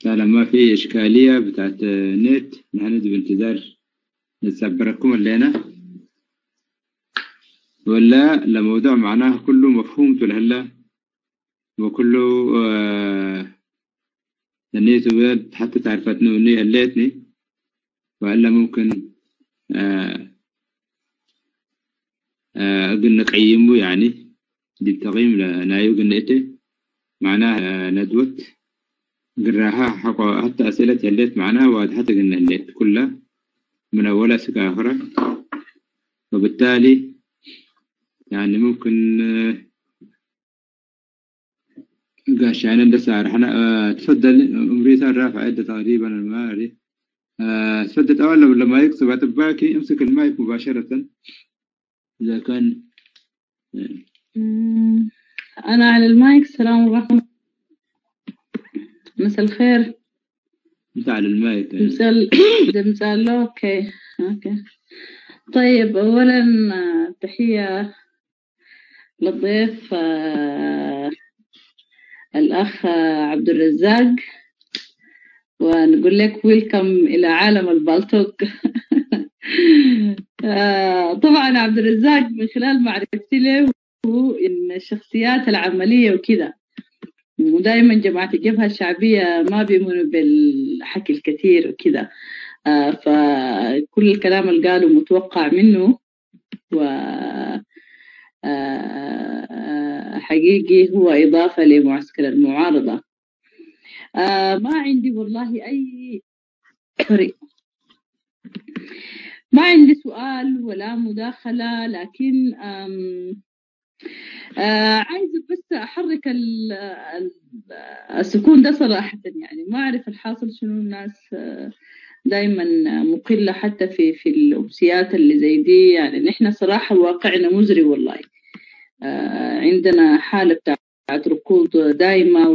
طالما في إشكالية بتاعت نت نحن بانتظار نصبركم الليلة ولا الموضوع معناه كله مفهوم هلا وكله نيته بيد حتى تعرفتني وني الليتني وإلا ممكن قلنا قيمه يعني دي تقييم لنايو قلنا معناها ندوة قراها حتى أسئلة الليت معناها واد حتى قلنا الليت كلها من أولها سكة آخرى وبالتالي يعني ممكن قاش يعني ده سعر احنا تفضل أمريكا رافع عدة تقريبا المعاري تفضل أول لما يكتب أتباكي امسك المايك مباشرة إذا كان أنا على المايك. السلام عليكم. مساء الخير. أنت على المايك مساء الله. أوكي. طيب أولا تحية للضيف الأخ عبد الرزاق، ونقول لك ويلكم إلى عالم البالتوك. طبعا عبد الرزاق من خلال معرفتي له إن الشخصيات العملية وكذا، ودائما جماعة الجبهة الشعبية ما بيؤمنوا بالحكي الكثير وكذا، فكل الكلام اللي قاله متوقع منه، و حقيقي هو إضافة لمعسكر المعارضة. ما عندي والله أي ما عندي سؤال ولا مداخلة، لكن عايزة بس أحرك السكون ده صراحة. يعني ما أعرف الحاصل شنو. الناس دايما مقلة حتى في الأمسيات اللي زي دي. يعني نحن صراحة واقعنا مزري والله. عندنا حالة بتاعت ركود دائمة،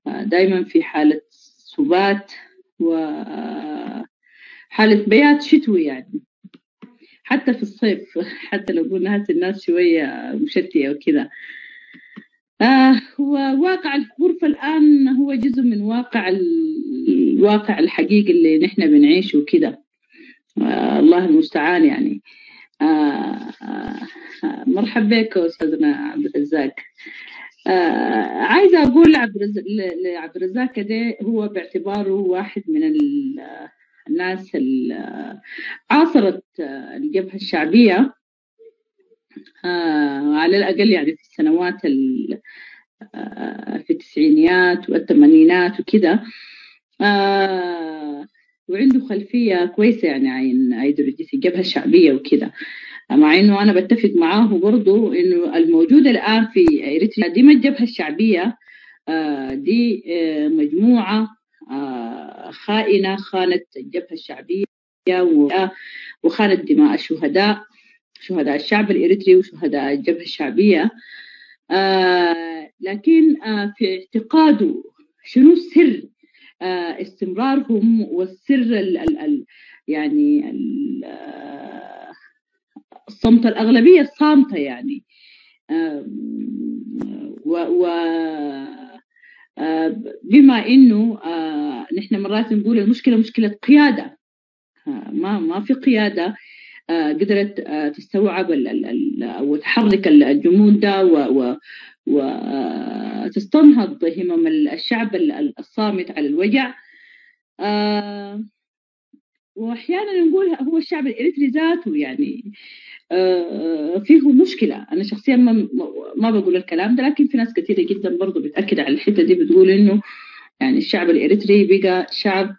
ودائما في حالة سبات وحالة بيات شتوي، يعني حتى في الصيف، حتى لو قلنا الناس شوية مشتية وكذا. هو واقع الغرفة الآن هو جزء من الواقع الحقيقي اللي نحن بنعيشه وكذا. الله المستعان. يعني مرحبا بك أستاذنا عبد الرزاق. عايزة أقول لعبد الرزاق كده، هو باعتباره واحد من الناس اللي عاصرت الجبهة الشعبية على الأقل، يعني في السنوات في التسعينيات والثمانينات وكده، وعنده خلفية كويسة يعني عن أيديولوجية الجبهة الشعبية وكده. مع إنه أنا بتفق معاه برضو إنه الموجود الآن في إريتريا دي ما الجبهة الشعبية، دي مجموعة خائنة، خانت الجبهة الشعبية وخانت دماء شهداء الشعب الإريتري وشهداء الجبهة الشعبية. لكن في اعتقاده شنو سر استمرارهم، والسر يعني الصمت، الأغلبية الصامتة يعني. بما إنه نحن مرات نقول المشكلة مشكلة قيادة، ما في قيادة قدرت تستوعب أو تحرك الجمود ده وتستنهض همم الشعب الصامت على الوجع. وأحيانا نقول هو الشعب الإريتري ذاته يعني فيه مشكلة. أنا شخصيا ما بقول الكلام ده، لكن في ناس كثيرة جدا برضو بتأكد على الحتة دي، بتقول إنه يعني الشعب الإريتري بقى شعب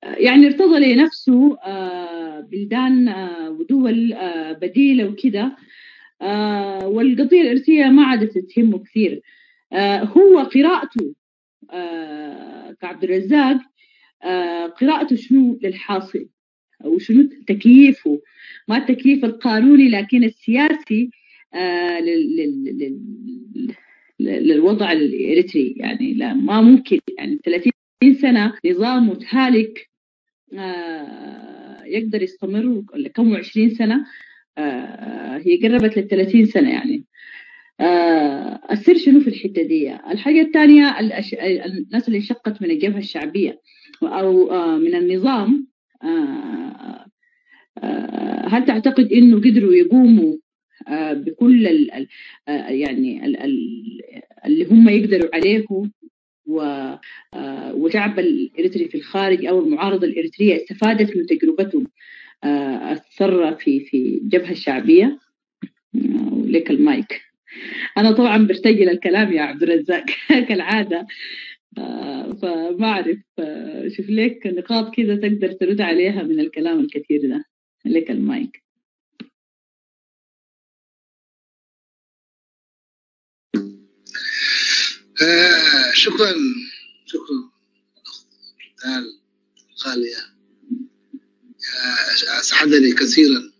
يعني ارتضى لنفسه بلدان ودول بديلة وكده، والقضية الإرثية ما عادت تهمه كثير. هو قراءته كعبد الرزاق، قراءته شنو للحاصل، أو شنو تكييفه، ما التكييف القانوني لكن السياسي للوضع الإريتري. يعني لا، ما ممكن يعني 30 سنة نظام متهالك يقدر يستمر كم 20 سنة، هي قربت لل30 سنة يعني. السر شنو في الحتة دي؟ الحاجة الثانية الناس اللي انشقت من الجبهة الشعبية أو من النظام، هل تعتقد إنه قدروا يقوموا بكل يعني اللي هم يقدروا عليه، وشعب الإريتري في الخارج أو المعارضة الإريترية استفادت من تجربتهم الثرة في الجبهة الشعبية؟ ولك المايك. أنا طبعا برتجل الكلام يا عبد الرزاق كالعادة، فما أعرف، شوف لك نقاط كده تقدر ترد عليها من الكلام الكثير ده. لك المايك. شكرا غالية، أسعدني كثيرا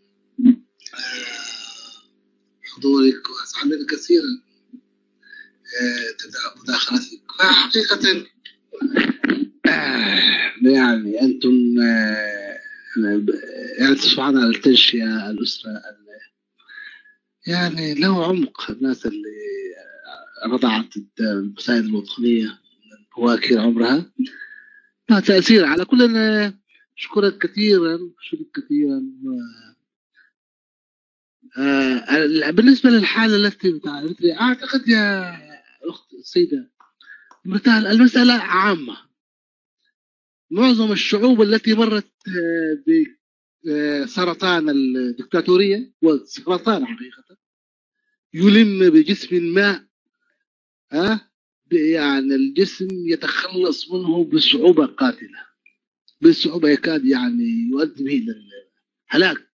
حضورك، وأسعدني كثيرا مداخلتك. فحقيقة يعني أنتم يعني سبحان الله التنشئة الأسرة يعني له عمق. الناس اللي رضعت المسائل الوطنية بواكر عمرها لها تأثير على كلنا. أشكرك كثيرا. بالنسبة للحالة التي بتعرض لي، أعتقد يا أخت السيدة مرتال المسألة عامة. معظم الشعوب التي مرت بسرطان الدكتاتورية، والسرطان حقيقة يلم بجسم ما، يعني الجسم يتخلص منه بصعوبة قاتلة، بصعوبة يكاد يعني يؤدي به للهلاك.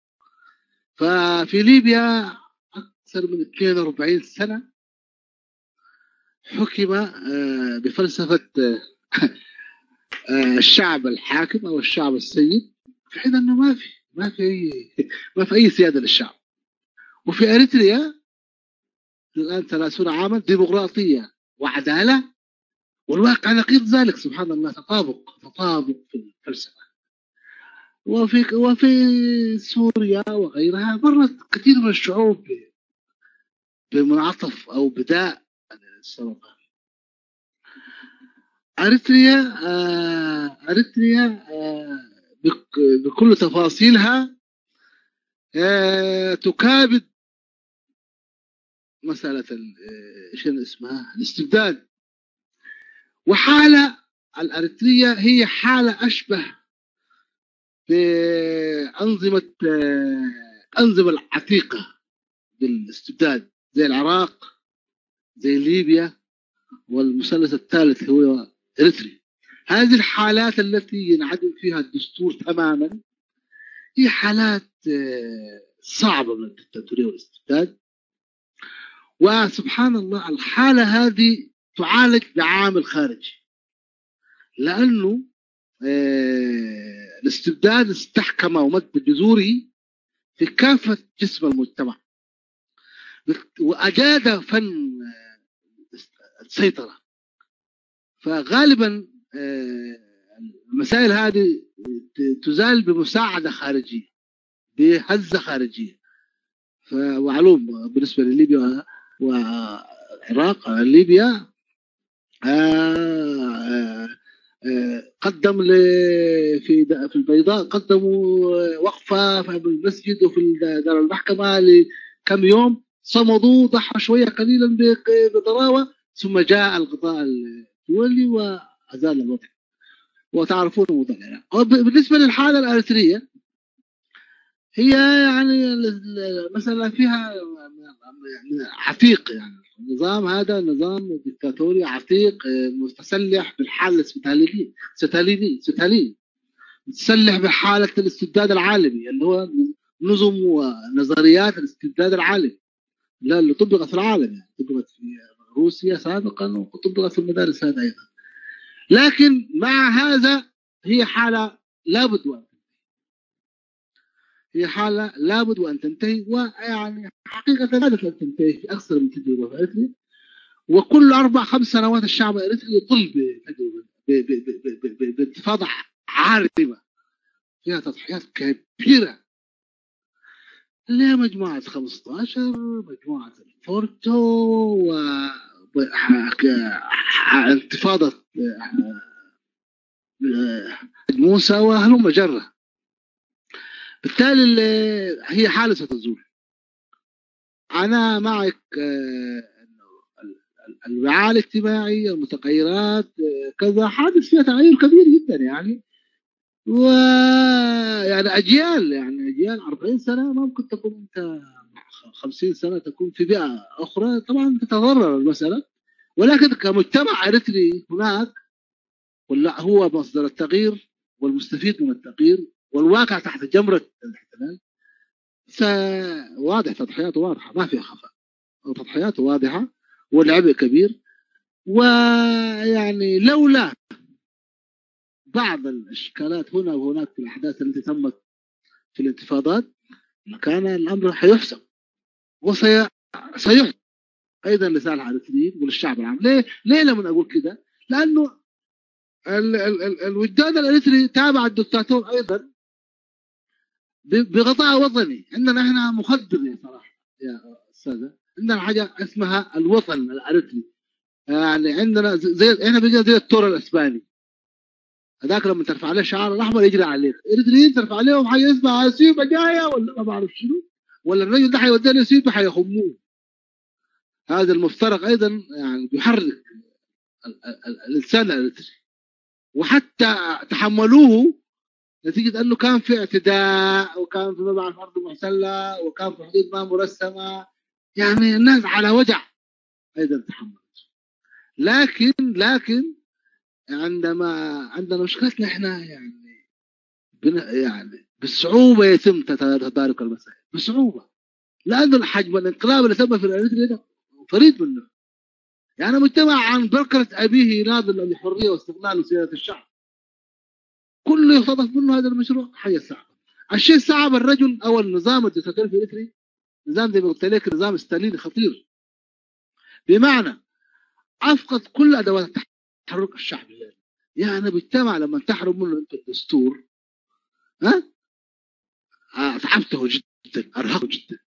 ففي ليبيا أكثر من 42 سنة حكم بفلسفة الشعب الحاكم أو الشعب السيد، في حين أنه ما في أي سيادة للشعب. وفي أريتريا الآن 30 عاما ديمقراطية وعدالة، والواقع نقيض ذلك. سبحان الله، تطابق في الفلسفة. وفي سوريا وغيرها مرت كثير من الشعوب بمنعطف أو بداء السرطان. أريتريا بكل تفاصيلها تكابد مسألة شنو اسمها الاستبداد. وحالة الأريترية هي حالة أشبه بأنظمة أنظمة العتيقة بالاستبداد، زي العراق، زي ليبيا، والمثلث الثالث هو إريتريا. هذه الحالات التي ينعدم فيها الدستور تماما هي حالات صعبة من الدكتاتورية والاستبداد. وسبحان الله الحالة هذه تعالج بعامل خارجي، لأنه الاستبداد استحكم ومد بجذوره في كافة جسم المجتمع، وأجاد فن السيطرة. فغالبا المسائل هذه تزال بمساعدة خارجية، بهزة خارجية. فمعلوم بالنسبة لليبيا والعراق، ليبيا قدم في البيضاء قدموا وقفة في المسجد وفي دار المحكمة لكم يوم، صمدوا، ضحوا شوية قليلا بضراوة، ثم جاء القضاء الدولي وأزال الوضع. وتعرفون موضوع العراق. بالنسبة للحالة الأريترية، هي يعني مثلا فيها عتيق، يعني النظام هذا نظام ديكتاتوري عتيق متسلح بالحالة ستاليني، متسلح بحالة الاستبداد العالمي، اللي هو نظم ونظريات الاستبداد العالمي اللي طبقت في العالم، يعني طبقت في روسيا سابقا وطبقت في المدارس هذا أيضا. لكن مع هذا هي حالة لابد وأن تنتهي. ويعني حقيقة كادت أن تنتهي في أكثر من تجربة في أريتريا. وكل 4-5 سنوات الشعب الأريتري يطل بانتفاضة عارمة فيها تضحيات كبيرة، اللي هي مجموعة 15، مجموعة الفورتو، انتفاضة موسى وهلم جرة. بالتالي هي حالة ستزول. أنا معك الوعاء الاجتماعي، المتغيرات كذا حادث فيها تغير كبير جدا يعني، ويعني أجيال 40 سنة ممكن تكون أنت 50 سنة تكون في بيئة أخرى، طبعا تتضرر المسألة. ولكن كمجتمع إريتري هناك ولا هو مصدر التغيير والمستفيد من التغيير والواقع تحت جمرة الاحتلال، واضح تضحياته واضحة ما فيها خفاء، تضحياته واضحة والعبء كبير. ويعني لولا بعض الإشكالات هنا وهناك في الأحداث التي تمت في الانتفاضات كان الأمر حيحسم وسيحسم أيضا لصالح الإريتريين وللشعب العام. ليه لما أقول كده؟ لأنه الوجدان الإريتري تابع الدكتاتور أيضا بغطاء وطني. عندنا احنا مخدر يا صراحة يا أستاذة، عندنا حاجة اسمها الوطن الإريتري. يعني عندنا زي احنا بيجي زي الثور الإسباني، هذاك لما ترفع عليه شعار الأحمر يجري عليك. الإريتريين ترفع عليهم حاجة اسمها سيوبا جاية ولا ما بعرف شنو، ولا الرجل ده حيودينا سيوبا حيخموه. هذا المفترق أيضا يعني بيحرك الإنسان الإريتري، وحتى تحملوه نتيجة أنه كان في اعتداء وكان في مبعث أرض محتلة وكان في حدود ما مرسمة. يعني الناس على وجع أيضا تحملت. لكن عندنا مشكلتنا احنا يعني بالصعوبة يتم تدارك المسائل بصعوبة، لأنه الحجم الانقلاب اللي تم في الإريتري ده فريد منه. يعني مجتمع عن بركة أبيه يناضل للحرية واستقلال وسيادة الشعب، كله يختطف منه هذا المشروع. حاجة صعبة. الشيء صعب الرجل أو النظام الدكتاتوري في الإريتري نظام زي ما قلت لك نظام ستاليني خطير، بمعنى أفقد كل أدوات تحرك الشعب. يعني مجتمع لما تحرم منه أنت الدستور أتعبته جدا، أرهقه جدا.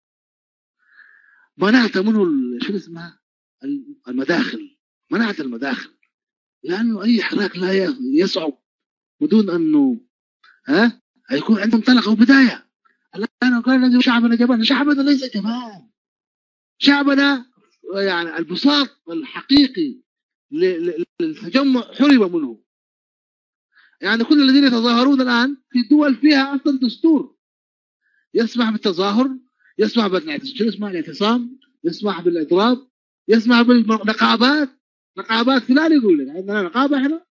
منعت منه شو اسمها المداخل، منعت المداخل، لأنه أي حراك لا يصعب بدون أنه هيكون عندهم طلقة وبداية. الآن قال شعبنا جبان، شعبنا ليس جبان، شعبنا يعني البساط الحقيقي للتجمع حرم منه. يعني كل الذين يتظاهرون الآن في دول فيها أصلا دستور يسمح بالتظاهر، يسمح بالاعتصام، يسمح بالإضراب، يسمح بالنقابات. نقابات فلان يقول لك عندنا نقابة، احنا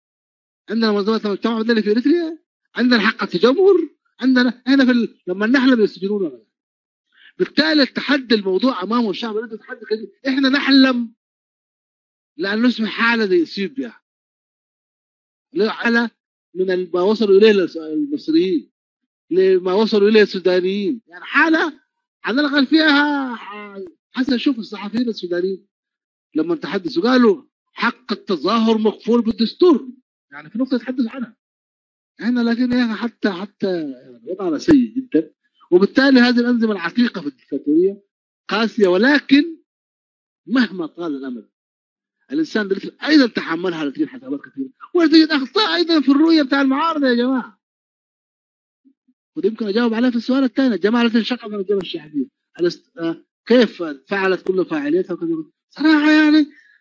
عندنا منظمات المجتمع المدني في إريتريا، عندنا حق التجمهر، عندنا هنا لما نحلم يسجنونا. بالتالي التحدي الموضوع أمامه الشعب الإريتري تحدي كبير. احنا نحلم لأن نسمح حالة زي اثيوبيا، حالة من ما وصلوا إليه المصريين لما وصلوا إليه السودانيين. يعني حالة على الأقل فيها حسن. شوف الصحفيين السودانيين لما تحدثوا قالوا حق التظاهر مقفول بالدستور، يعني في نقطة يتحدث عنها. احنا لكن حتى وضعنا سيء جدا. وبالتالي هذه الأنظمة العتيقة في الدكتاتورية قاسية، ولكن مهما طال الأمد الإنسان أيضا تحملها لتجد حسابات كثيرة، وتجد أخطاء أيضا في الرؤية بتاع المعارضة يا جماعة. وده يمكن أجاوب عليه في السؤال الثاني. الجماعة التي انشقت من الجبهة الشعبية كيف فعلت كل فاعليتها وكذا.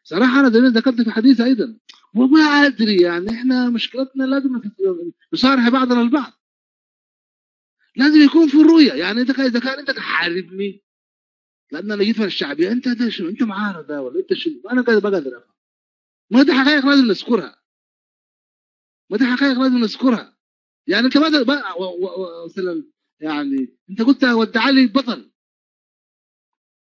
صراحة أنا ذكرت في حديث أيضا وما أدري. يعني إحنا مشكلتنا لازم نصارح بعضنا البعض، لازم يكون في الرؤية. يعني إذا كان أنت تحاربني لأن أنا جيت من الشعبية، أنت شنو؟ أنت معارضة ولا أنت شنو؟ أنا بقدر أفهم. ما دي حقائق لازم نذكرها، يعني أنت مثلا يعني أنت قلت ودع لي بطل،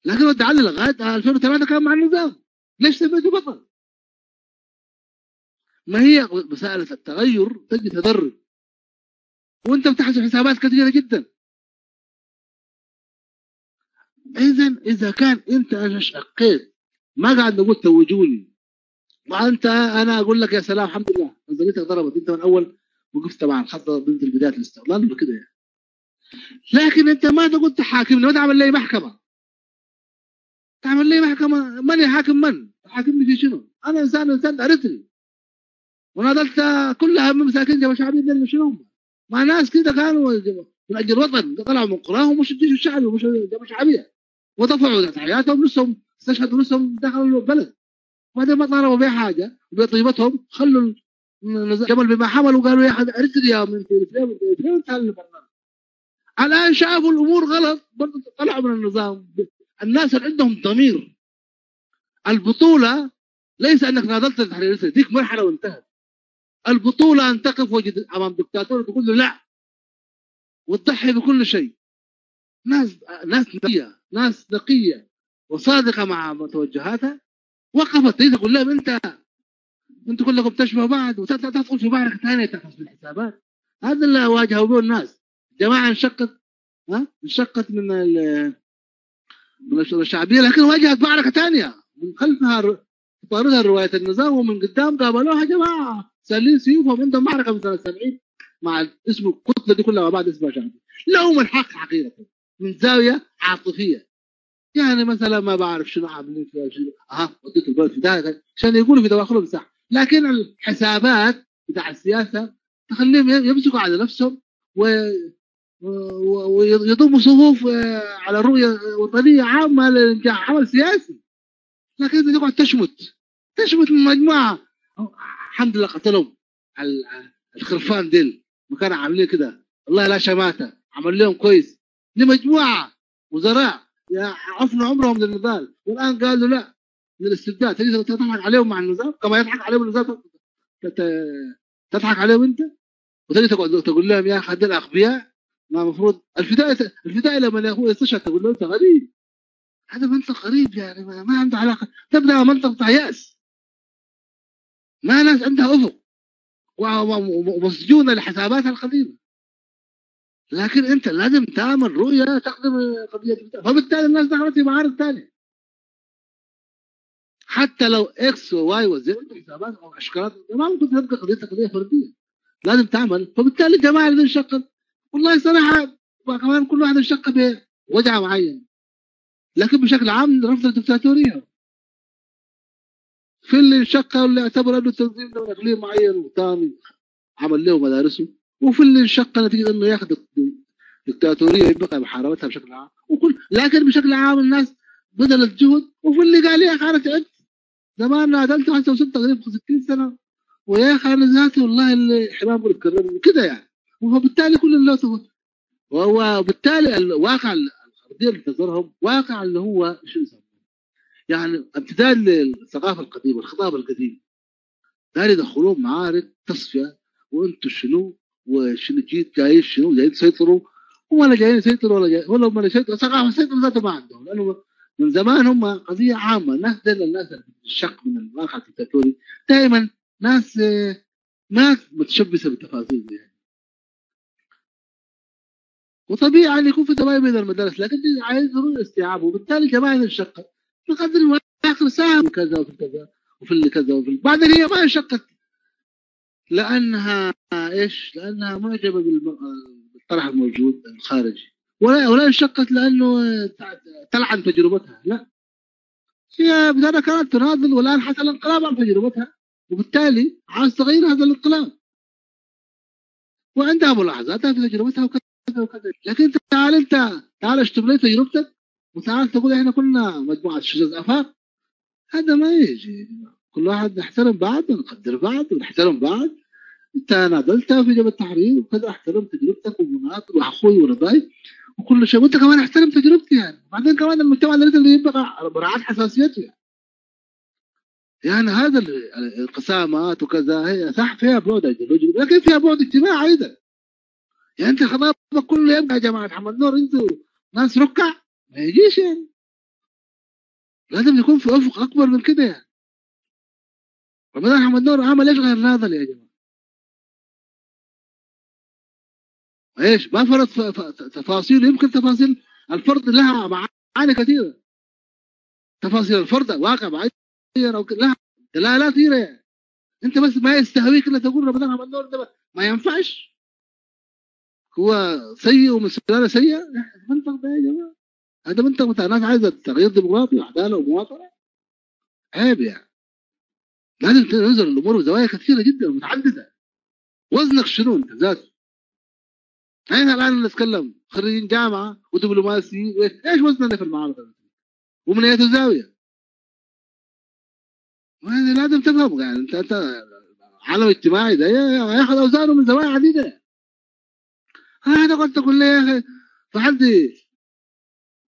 لكن ودع لي لغاية 2003 كان مع النظام. ليش سميته بطل؟ ما هي مسألة التغير تجي تدرج، وأنت بتحسب حسابات كثيرة جدا. إذا كان أنت شقيت ما قاعد نقول توجوني، وأنت أنا أقول لك يا سلام الحمد لله نظريتك ضربت، أنت من أول وقفت طبعا خطة ضد البداية الاستقلال وكده يعني. لكن أنت ما تقول تحاكمني، ما تعمل لي محكمة. تعمل لي محكمة؟ من يحاكم من؟ حاكمني في شنو؟ أنا إنسان أريتري، وناضلت كلها من مساكين جبهة شعبية دول شنو؟ مع ناس كده كانوا من أجل الوطن، طلعوا من قراهم مش الجيش الشعبي ومش جبهة شعبية، ودفعوا حياتهم، نصهم استشهدوا، نصهم دخلوا البلد، وبعدين ما طالبوا بأي حاجة وبطيبتهم خلوا جمل بما حمل وقالوا يا أحد أريتريا من إريتريا وانتهى البرنامج. الآن شافوا الأمور غلط برضه طلعوا من النظام. الناس اللي عندهم ضمير، البطولة ليس أنك ناضلت التحرير، ديك مرحلة وانتهت. البطولة أن تقف وجد أمام دكتاتور وتقول له لا، وتضحي بكل شيء. ناس نقية، ناس نقية وصادقة مع توجهاتها، وقفت تقول لهم انتوا كلكم تشبهوا بعض وتدخل في معركة ثانية تخص بالحسابات. هذا اللي واجهوا به الناس. جماعة انشقت من الشعبية، لكن واجهت معركة ثانية من خلفها طاردها رواية النظام، ومن قدام قابلوها جماعة سالين سيوفهم عندهم معركة من سنة 70 مع اسم الكتلة دي كلها بعد اسمها شعبي. لهم الحق حقيقة من زاوية عاطفية. يعني مثلا ما بعرف شنو عاملين فيها شنو، وديت البلد في ده عشان يقولوا في دواخلهم صح، لكن الحسابات بتاع السياسة تخليهم يمسكوا على نفسهم ويضموا صفوف على رؤية وطنية عامة لإنجاح عمل سياسي. لكن انت تقعد تشمت من مجموعة. الحمد لله قتلهم الخرفان ديل، ما كانوا عاملين كده، والله لا شماتة، عمل لهم كويس لمجموعة وزراء عفنوا عمرهم للنضال، والآن قالوا لا للاستبداد. تجي تضحك عليهم مع النظام كما يضحك عليهم النظام، تضحك عليهم انت، وتجي تقول لهم يا اخي هذول اغبياء. ما المفروض الفدائي لما يا اخوي يستشهد تقول له انت غريب. هذا منطق غريب، يعني ما عنده علاقه. تبدا منطق بتاع ياس، ما ناس عندها افق ومسجونه لحساباتها القديمه. لكن انت لازم تعمل رؤيه تخدم قضيه، فبالتالي الناس دخلت في معارك ثانيه. حتى لو اكس وواي وزد حسابات او اشكالات، ما ممكن تبقى قضيه فرديه، لازم تعمل. فبالتالي الجماعه اللي انشقت والله صراحه كمان كل واحد انشق بوجع معين، لكن بشكل عام رفض الدكتاتوريه. في اللي انشق واللي اعتبر انه تنظيم دوله اقليم معين وثاني عمل له مدارسه، وفي اللي انشق نتيجه انه ياخذ دكتاتوريه يبقى محاربتها بشكل عام، لكن بشكل عام الناس بذلت جهد. وفي اللي قال يا اخي انا تعبت زمان نادلت حتى وصلت تقريبا 60 سنه، ويا اخي انا ذاتي والله اللي حمام بتكررني كده يعني. وبالتالي كل اللي وبالتالي الواقع الارضيه اللي تظهرهم واقع اللي هو شو يسمى يعني امتداد للثقافه القديمه، الخطاب القديم. داير يدخلون معارك تصفيه، وانتم شنو وشنو جايين شنو جايين تسيطروا، ولا جايين يسيطروا ولا هم يسيطروا. ثقافه السيطره ذاته ما عندهم، لانه من زمان هم قضيه عامه. الناس الشق من الواقع الدكتاتوري دائما ناس ما متشبثه بالتفاصيل يعني. وطبيعي ان يكون في تباين بين المدارس، لكن عايز ضروري استيعاب. وبالتالي جماعه الشقه بقدر الاخر ساهم كذا وفي كذا وفي اللي كذا وفي بعدين هي ما انشقت لانها ايش؟ لانها معجبه بالطرح الموجود الخارجي، ولا انشقت لانه تلعن تجربتها. لا، هي بداية كانت تناضل، والان حصل انقلاب عن تجربتها، وبالتالي عاوز تغير هذا الانقلاب، وعندها ملاحظاتها في تجربتها وكذا وكذا. لكن تعال اشتم لي تجربتك وتعال تقول احنا كنا مجموعه شذوذ افاق. هذا ما يجي. كل واحد نحترم بعض ونقدر بعض ونحترم بعض. انت ناضلت في جبهه التحرير وكذا، احترم تجربتك ومناضل واخوي ورضاي وكل شيء، وانت كمان احترم تجربتي يعني. وبعدين كمان المجتمع اللي يبقى مراعاه حساسيته يعني هذا الانقسامات وكذا هي صح فيها بعد ايديولوجي، لكن فيها بعد اجتماعي ايضا. يعني انت خطابك كله يبقى يا جماعه محمد نور انتوا ناس ركع، ما يجيش يعني. لازم يكون في افق اكبر من كده يعني. رمضان محمد نور عمل ايش غير ناضل يا جماعه؟ ايش ما فرض تفاصيل، يمكن تفاصيل الفرد لها معاني كثيره. تفاصيل الفرد واقع معين او لها دلالات كثيره يعني. انت بس ما يستهويك الا تقول رمضان محمد نور ده ما ينفعش، هو سيء ومن سلاله سيئه. منطق ده يا جماعه. هذا منطقة ناس عايزة تغيير ديمقراطي وعدالة ومواطنة، عيب يعني. لازم تنظر الأمور بزوايا كثيرة جدا ومتعددة. وزنك شنو أنت ذاته؟ احنا الآن نتكلم خريجين جامعة ودبلوماسي، ايش وزننا في المعارضة ومن أي زاوية؟ وهذا لازم تفهم يعني. انت عالم اجتماعي ده ياخذ اوزانه من زوايا عديده. هذا قلت تقول لي يا اخي فحد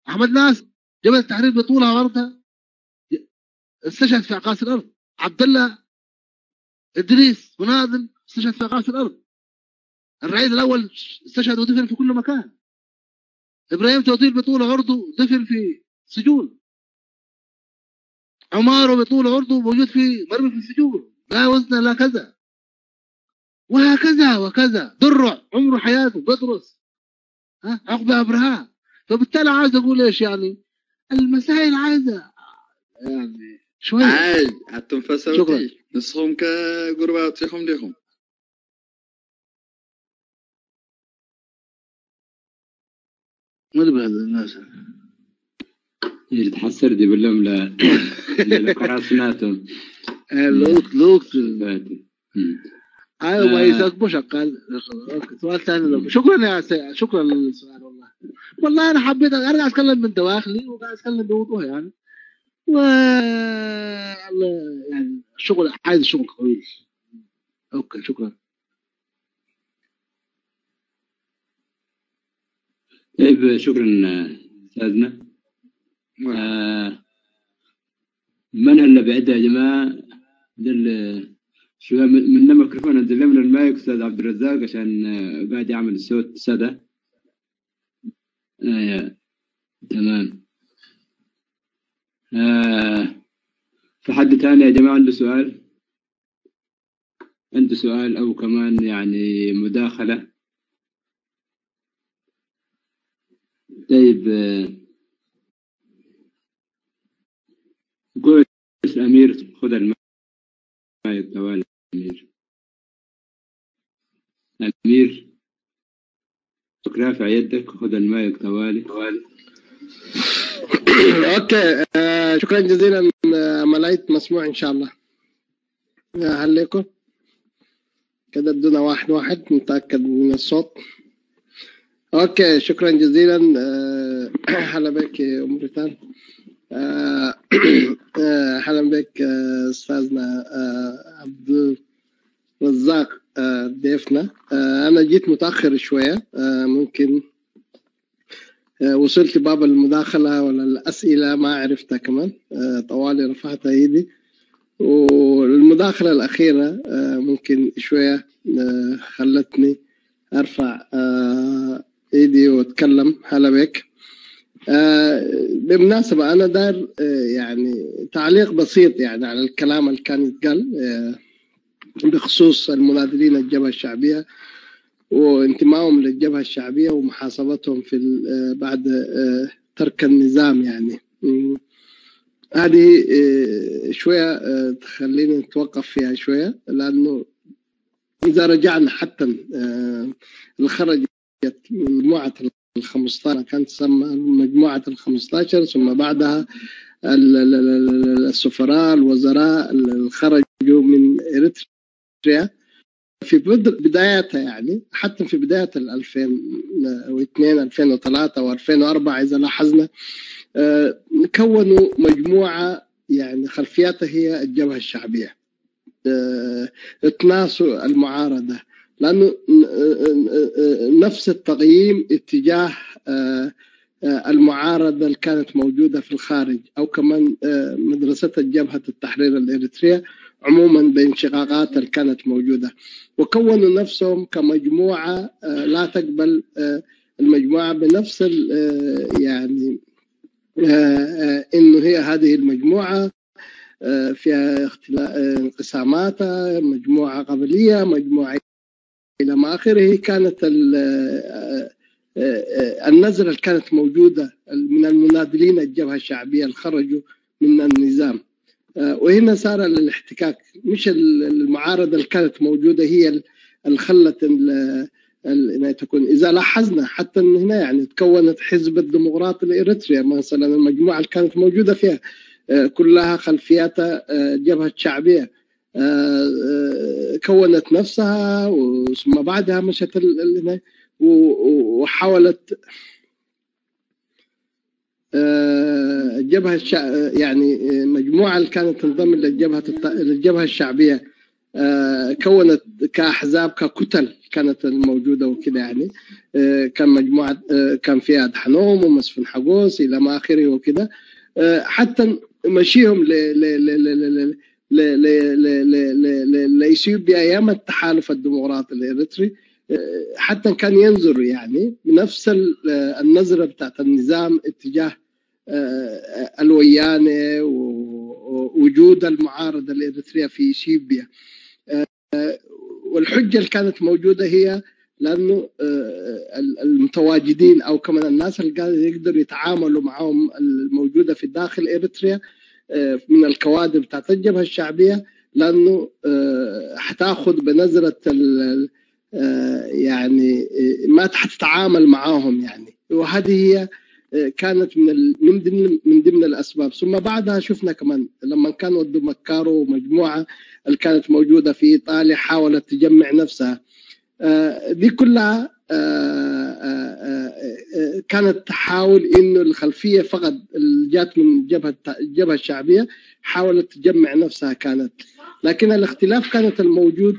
احمد ناس جبل التحرير بطولها وعرضها استشهد في اعقاص الارض. عبد الله ادريس مناضل استشهد في اعقاص الارض. الرئيس الاول استشهد ودفن في كل مكان. ابراهيم توطيل بطول عرضه دفن في سجون. عماره بطول عرضه موجود في مرمي في السجون، لا وزن لا كذا، وهكذا وكذا. درع عمره حياته بطرس، عقبة أبرهام. فبالتالي عايز أقول إيش يعني؟ المسائل عايزة يعني شوية. عايز حتى فسرتي نصهم كقرباتهم لهم. ما بهذا الناس يتحسر دي باللم لقراسناتهم لوك ايوه ما يسكبوا شغال. سؤال ثاني. شكرا يا شكرا للسؤال. والله انا حبيت ارجع اتكلم من دواخلي وقاعد اتكلم بوضوح يعني. و يعني الشغل عايز شغل قوي. اوكي شكرا. طيب شكرا استاذنا. من هلا بعد يا جماعه شو من الميكروفون انزل من المايك استاذ عبد الرزاق عشان قاعد يعمل الصوت سادة. تمام. في حد ثاني يا جماعه عنده سؤال او كمان يعني مداخله؟ طيب قول امير خذ المايك توالي. امير رافع يدك خذ المايك توالي. اوكي شكرا جزيلا. ملايت مسموع ان شاء الله. هل لكم كده ادونا واحد نتاكد من الصوت. اوكي شكرا جزيلا. هلا بك يا ام ريتان. هلا بك استاذنا عبد الرزاق ضيفنا. انا جيت متاخر شويه، ممكن وصلت باب المداخله ولا الاسئله ما عرفتها كمان. طوالي رفعت ايدي. والمداخله الاخيره ممكن شويه خلتني ارفع ايدي واتكلم. هلا بك. بالمناسبة أنا داير يعني تعليق بسيط يعني على الكلام اللي كان يتقال بخصوص المناضلين الجبهة الشعبية وانتمائهم للجبهة الشعبية ومحاسبتهم في بعد ترك النظام. يعني هذه شوية تخليني نتوقف فيها شوية، لأنه إذا رجعنا حتى اللي خرجت مجموعة 15 كانت تسمى مجموعة 15 ثم بعدها السفراء الوزراء اللي خرجوا من إريتريا في بداياتها، يعني حتى في بداية 2002 2003 و2004 إذا لاحظنا كونوا مجموعة يعني خلفياتها هي الجبهة الشعبية. اتناسوا المعارضة لأنه نفس التقييم اتجاه المعارضة اللي كانت موجودة في الخارج أو كمان مدرسة الجبهة التحرير الإريترية عموما بانشقاقات اللي كانت موجودة، وكونوا نفسهم كمجموعة لا تقبل المجموعة بنفس يعني إنه هي هذه المجموعة فيها انقساماتها، مجموعة قبلية، مجموعة إلى ما آخره. كانت النظرة اللي كانت موجودة من المناضلين الجبهة الشعبية اللي خرجوا من النظام، وهنا صار الاحتكاك. مش المعارضة اللي كانت موجودة هي اللي خلت تكون. إذا لاحظنا حتى إن هنا يعني تكونت حزب الديمقراطي الإريتريا مثلا، المجموعة اللي كانت موجودة فيها كلها خلفياتها جبهة شعبية، كونت نفسها ثم بعدها مشت وحاولت يعني مجموعة اللي كانت تنضم للجبهة الشعبية كونت كأحزاب ككتل كانت الموجودة وكده يعني. كان مجموعة كان فيها دحنوم ومسفن حقوس إلى ما آخره وكده، حتى مشيهم لإثيوبيا أيام التحالف الديمقراطي الإريتري، حتى كان ينظر يعني بنفس النظرة بتاعت النظام اتجاه الويانة ووجود المعارضة الإريترية في إثيوبيا. والحجة اللي كانت موجودة هي لأنه المتواجدين أو كمان الناس اللي يقدروا يتعاملوا معهم الموجودة في داخل إريتريا من الكوادر بتاعت الجبهة الشعبية، لأنه حتاخذ بنظرة يعني ما حتتعامل معاهم يعني. وهذه هي كانت من ضمن الأسباب. ثم بعدها شفنا كمان لما كان ودوا مكارو ومجموعة اللي كانت موجودة في إيطاليا حاولت تجمع نفسها، دي كلها كانت تحاول إنه الخلفية فقط اللي جات من الجبهة الشعبية حاولت تجمع نفسها كانت، لكن الاختلاف كانت الموجود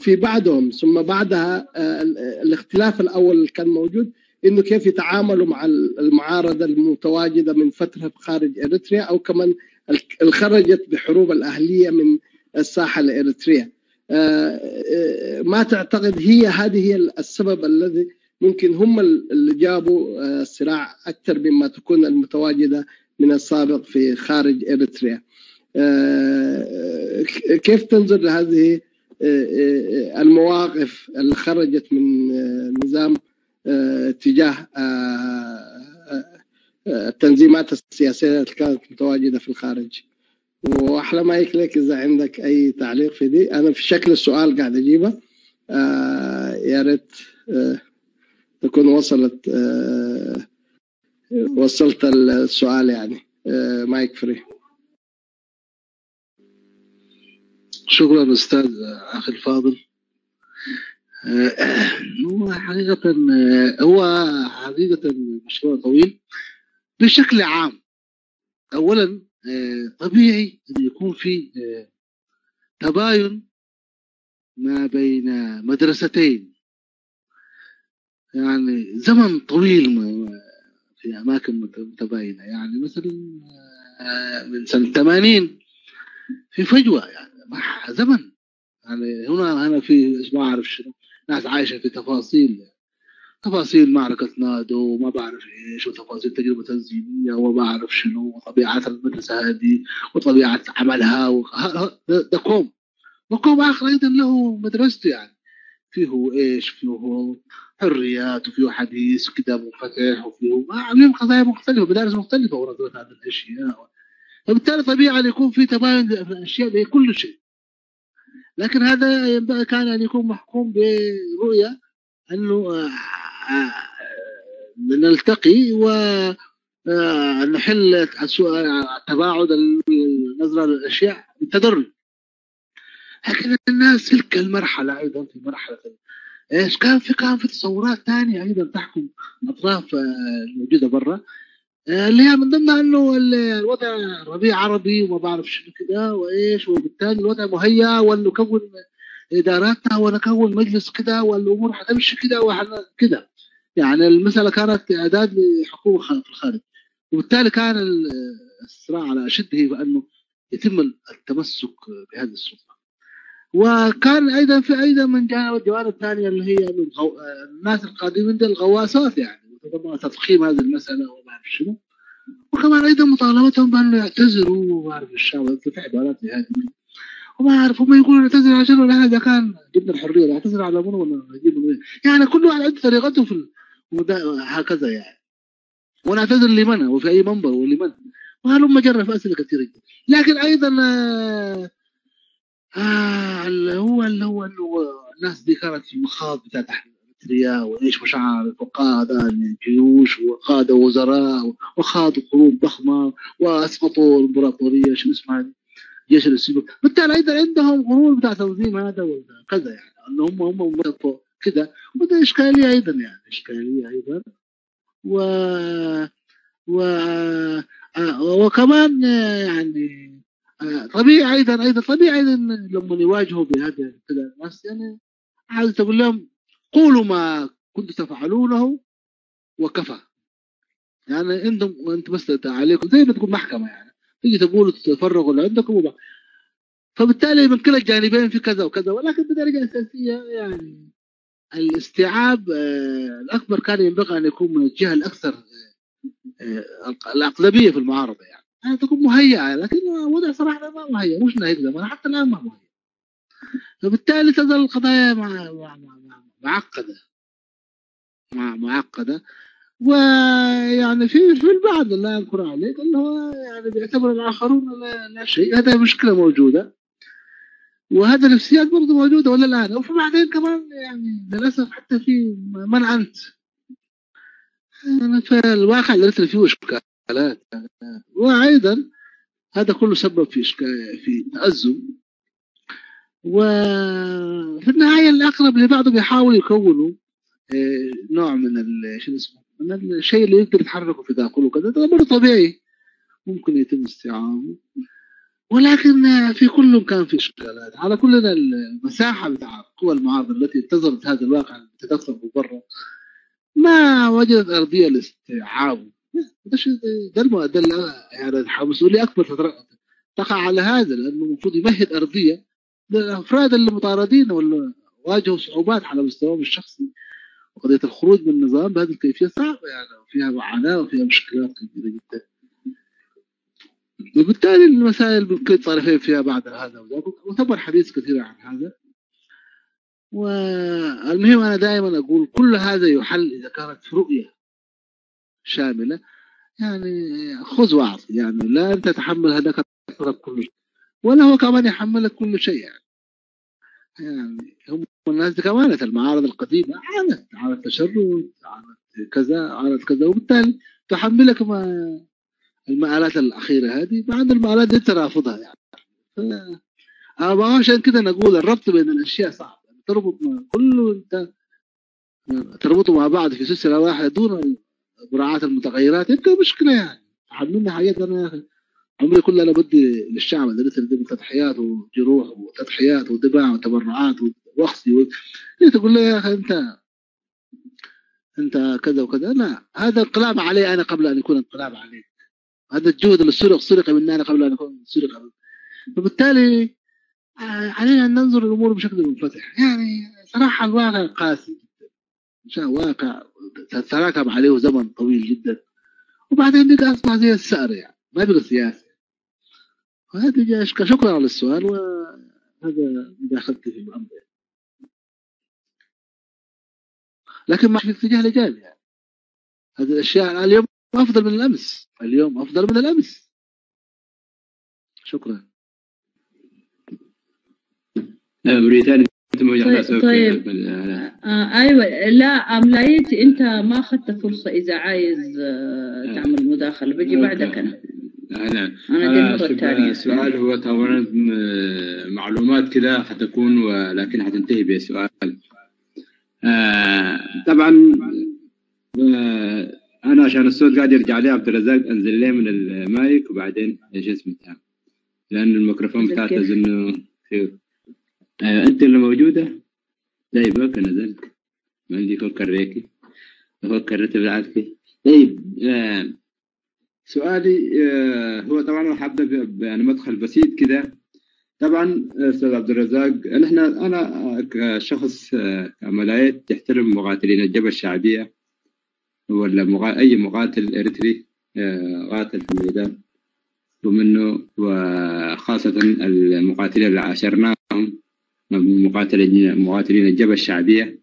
في بعضهم. ثم بعدها الاختلاف الأول كان موجود إنه كيف يتعاملوا مع المعارضة المتواجدة من فترة خارج إريتريا أو كمان خرجت بحروب الأهلية من الساحة الإريترية. ما تعتقد هذه هي السبب الذي ممكن هم اللي جابوا الصراع أكثر مما تكون المتواجدة من السابق في خارج إريتريا؟ كيف تنظر لهذه المواقف اللي خرجت من نظام تجاه التنظيمات السياسية اللي كانت متواجدة في الخارج؟ وأحلى ما يكلك إذا عندك أي تعليق في دي. أنا في شكل السؤال قاعد أجيبه، يا ريت تكون وصلت السؤال يعني. مايك فري. شكرا أستاذ أخي الفاضل. هو حقيقة مشروع طويل بشكل عام. أولا طبيعي أن يكون في تباين ما بين مدرستين، يعني زمن طويل في أماكن متباينة، يعني مثلا من سنة 80 في فجوة يعني مع زمن. يعني هنا في ما أعرف شنو ناس عايشة في تفاصيل معركة نادو وما بعرف إيش، وتفاصيل تجربة تنظيمية وما بعرف شنو، وطبيعة المدرسة هذه وطبيعة عملها ده قوم، وقوم آخر أيضا له مدرسته، يعني فيه إيش، فيه حريات وفيه حديث وكتاب منفتح وفيه لهم قضايا مختلفة، مدارس مختلفة وردت هذه الأشياء. فبالتالي طبيعي أن يكون في تباين في الأشياء بكل شيء، لكن هذا ينبغي كان أن يكون محكوم برؤية أنه نلتقي ونحل تباعد النظرة للأشياء بالتدرج. لكن الناس تلك المرحلة أيضا في مرحلة إيش كان في تصورات ثانية أيضا تحكم أطراف الموجودة برا، اللي هي من ضمنها إنه الوضع ربيع عربي وما بعرف شنو كده وإيش، وبالتالي الوضع مهيأ ونكون إداراتنا ونكون مجلس كده والأمور حتمشي كده وحنا كده. يعني المسألة كانت إعداد لحكومة في الخارج، وبالتالي كان الصراع على أشده بأنه يتم التمسك بهذه السلطة. وكان أيضا من الجوانب الثانية اللي هي الناس القادمين دي الغواصات، يعني تضخيم هذه المسألة وما أعرف شنو، وكمان أيضا مطالبتهم بأنه يعتذروا وما أعرف الشعب في عبارات هذه وما أعرف هم يقولوا نعتذر عشان ولا هذا كان جبنا الحرية نعتذر على منو ولا نجيب منو، يعني كل واحد عنده طريقته في هكذا يعني، ونعتذر لمن وفي أي منبر ولمن، وهلما جرى في أسئلة كثيرة جدا. لكن أيضا اللي هو الناس دي كانت في مخاض بتاع إريتريا، وإيش مشاعر وقادة الجيوش وقادة وزراء وخاضوا حروب ضخمة وأسقطوا الإمبراطورية شو اسمها جيش السيبك. بالتالي أيضا عندهم غرور بتاع تنظيم هذا وكذا، يعني أن هم كذا، وده إشكالية أيضا، يعني إشكالية أيضا. و وكمان يعني طبيعي أيضا طبيعي لما يواجهوا بهذا كذا الناس، يعني عايز تقول لهم قولوا ما كنتم تفعلونه وكفى. يعني انت بس عليكم زي ما تقول محكمة، يعني تيجي تقولوا تفرغوا اللي عندكم فبالتالي من كلا الجانبين في كذا وكذا. ولكن بدرجة أساسية يعني الاستيعاب الأكبر كان ينبغي أن يكون من الجهة الأكثر الأقلبية في المعارضة، يعني تكون مهيئة، لكن وضع صراحة ما مهيئ، مش نهيئ حتى الآن ما مهيئ. فبالتالي تظل القضايا معقدة. ويعني في البعض لا ينكر عليك انه يعني بيعتبر الاخرون لا شيء، هذا مشكله موجوده، وهذا نفسيات برضه موجوده ولا الان. وبعدين كمان يعني للاسف حتى في من انت يعني في الواقع اللي فيه اشكالات، وايضا هذا كله سبب في تأزم. وفي النهايه الاقرب لبعضهم يحاولوا يكونوا نوع من شو اسمه من الشيء اللي يقدر يتحركوا في داخله كذا. ده امر طبيعي ممكن يتم استيعابه، ولكن في كلهم كان في اشكالات. على كلنا المساحه بتاع قوى المعارضه التي انتظرت هذا الواقع تدخل برا ما وجدت ارضيه لاستيعابه. ده يعني المسؤوليه اكبر تقع على هذا، لانه المفروض يمهد ارضيه للافراد المطاردين واللي واجهوا صعوبات على مستواهم الشخصي. وقضية الخروج من النظام بهذه الكيفية صعبة، يعني فيها معاناة وفيها مشكلات كبيرة جدا. وبالتالي المسائل بكل الطرفين فيها بعد هذا وذاك، وثمر حديث كثير عن هذا. والمهم أنا دائما أقول كل هذا يحل إذا كانت رؤية شاملة، يعني خذ واعطي، يعني لا أنت تحمل هذاك كل شيء ولا هو كمان يحملك كل شيء. يعني هم الناس دي كمان المعارض القديمة عانت تشرد، عانت كذا، وبالتالي تحملك المآلات الأخيرة هذه بعد المآلات دي ترافضها. يعني عشان كده نقول الربط بين الأشياء صعب، يعني تربط كله أنت تربطه مع بعض في سلسلة واحدة دون مراعاة المتغيرات يبقى مشكلة. يعني حملنا حاجات أنا عمري كله أنا بدي للشعب اللي دي تضحيات وجروح وتضحيات ودماء وتبرعات ووخصي تقول لي يا أخي أنت كذا وكذا. لا، هذا انقلاب علي أنا قبل أن يكون انقلاب عليك. هذا الجهد اللي سرق مني أنا قبل أن يكون سرق. فبالتالي علينا أن ننظر الأمور بشكل منفتح. يعني صراحة الواقع قاسي جدا، واقع تراكم عليه زمن طويل جدا، وبعدين بقى أصبح زي السعر، يعني ما بقى سياسي. وهذا جاء شكرا على السؤال، وهذا دخلت في الأمر. لكن ما في اتجاه لجال، يعني هذه الأشياء اليوم أفضل من الأمس، اليوم أفضل من الأمس. شكرا. بريطانيا طيب ايوه، لا املايت انت ما اخذت فرصه اذا عايز تعمل مداخله بجي بعدك. انا دي المره الثانيه. السؤال هو طبعا معلومات كده حتكون، ولكن حتنتهي بسؤال. طبعا انا عشان الصوت قاعد يرجع لي عبد الرزاق انزل لي من المايك وبعدين ايش اسمه لان الميكروفون بتاعته انه انت اللي موجوده دايبك نزلت ما عندي فكر ريكي فكرت بالعافيه. طيب سؤالي هو طبعا حابب يعني مدخل بسيط كده. طبعا استاذ عبد الرزاق انا كشخص كملايت يحترم مقاتلين الجبهه الشعبيه ولا اي مقاتل اريتري قاتل في الميدان ومنه، وخاصه المقاتلين اللي عاشرناهم مقاتلين الجبهه الشعبيه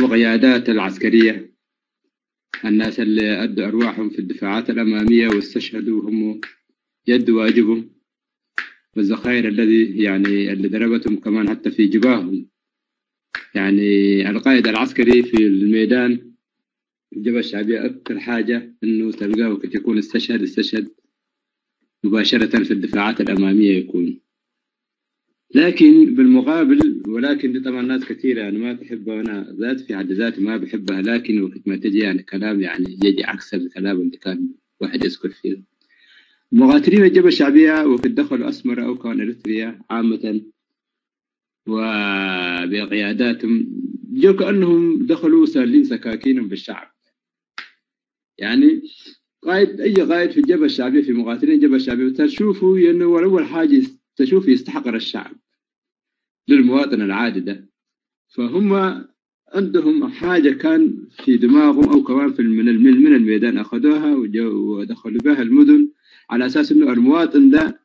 وقيادات العسكريه، الناس اللي أدوا أرواحهم في الدفاعات الأمامية واستشهدوا هم يدوا واجبهم، والذخائر اللي ضربتهم كمان حتى في جباههم يعني القائد العسكري في الميدان الجبهة الشعبية أكثر حاجة إنه تلقاه وقت يكون استشهد مباشرة في الدفاعات الأمامية يكون. لكن بالمقابل، ولكن دي طبعا ناس كثيرة أنا ما بحبها، أنا ذات في حد ذاتي ما بحبها، لكن وقت ما تجي يعني كلام يعني يجي عكس الكلام اللي كان واحد يذكر فيه. مقاتلين الجبهة الشعبية وقت دخلوا أسمرة أو كان إريتريا عامة وبقياداتهم جو كأنهم دخلوا سالين سكاكينهم بالشعب. يعني أي قائد في الجبهة الشعبية، في مقاتلين الجبهة الشعبية تشوفوا إنه أول حاجة تشوف يستحقر الشعب للمواطن العادي ده. فهم عندهم حاجة كان في دماغهم أو كمان في من الميدان أخذوها ودخلوا بها المدن على أساس إنه المواطن ده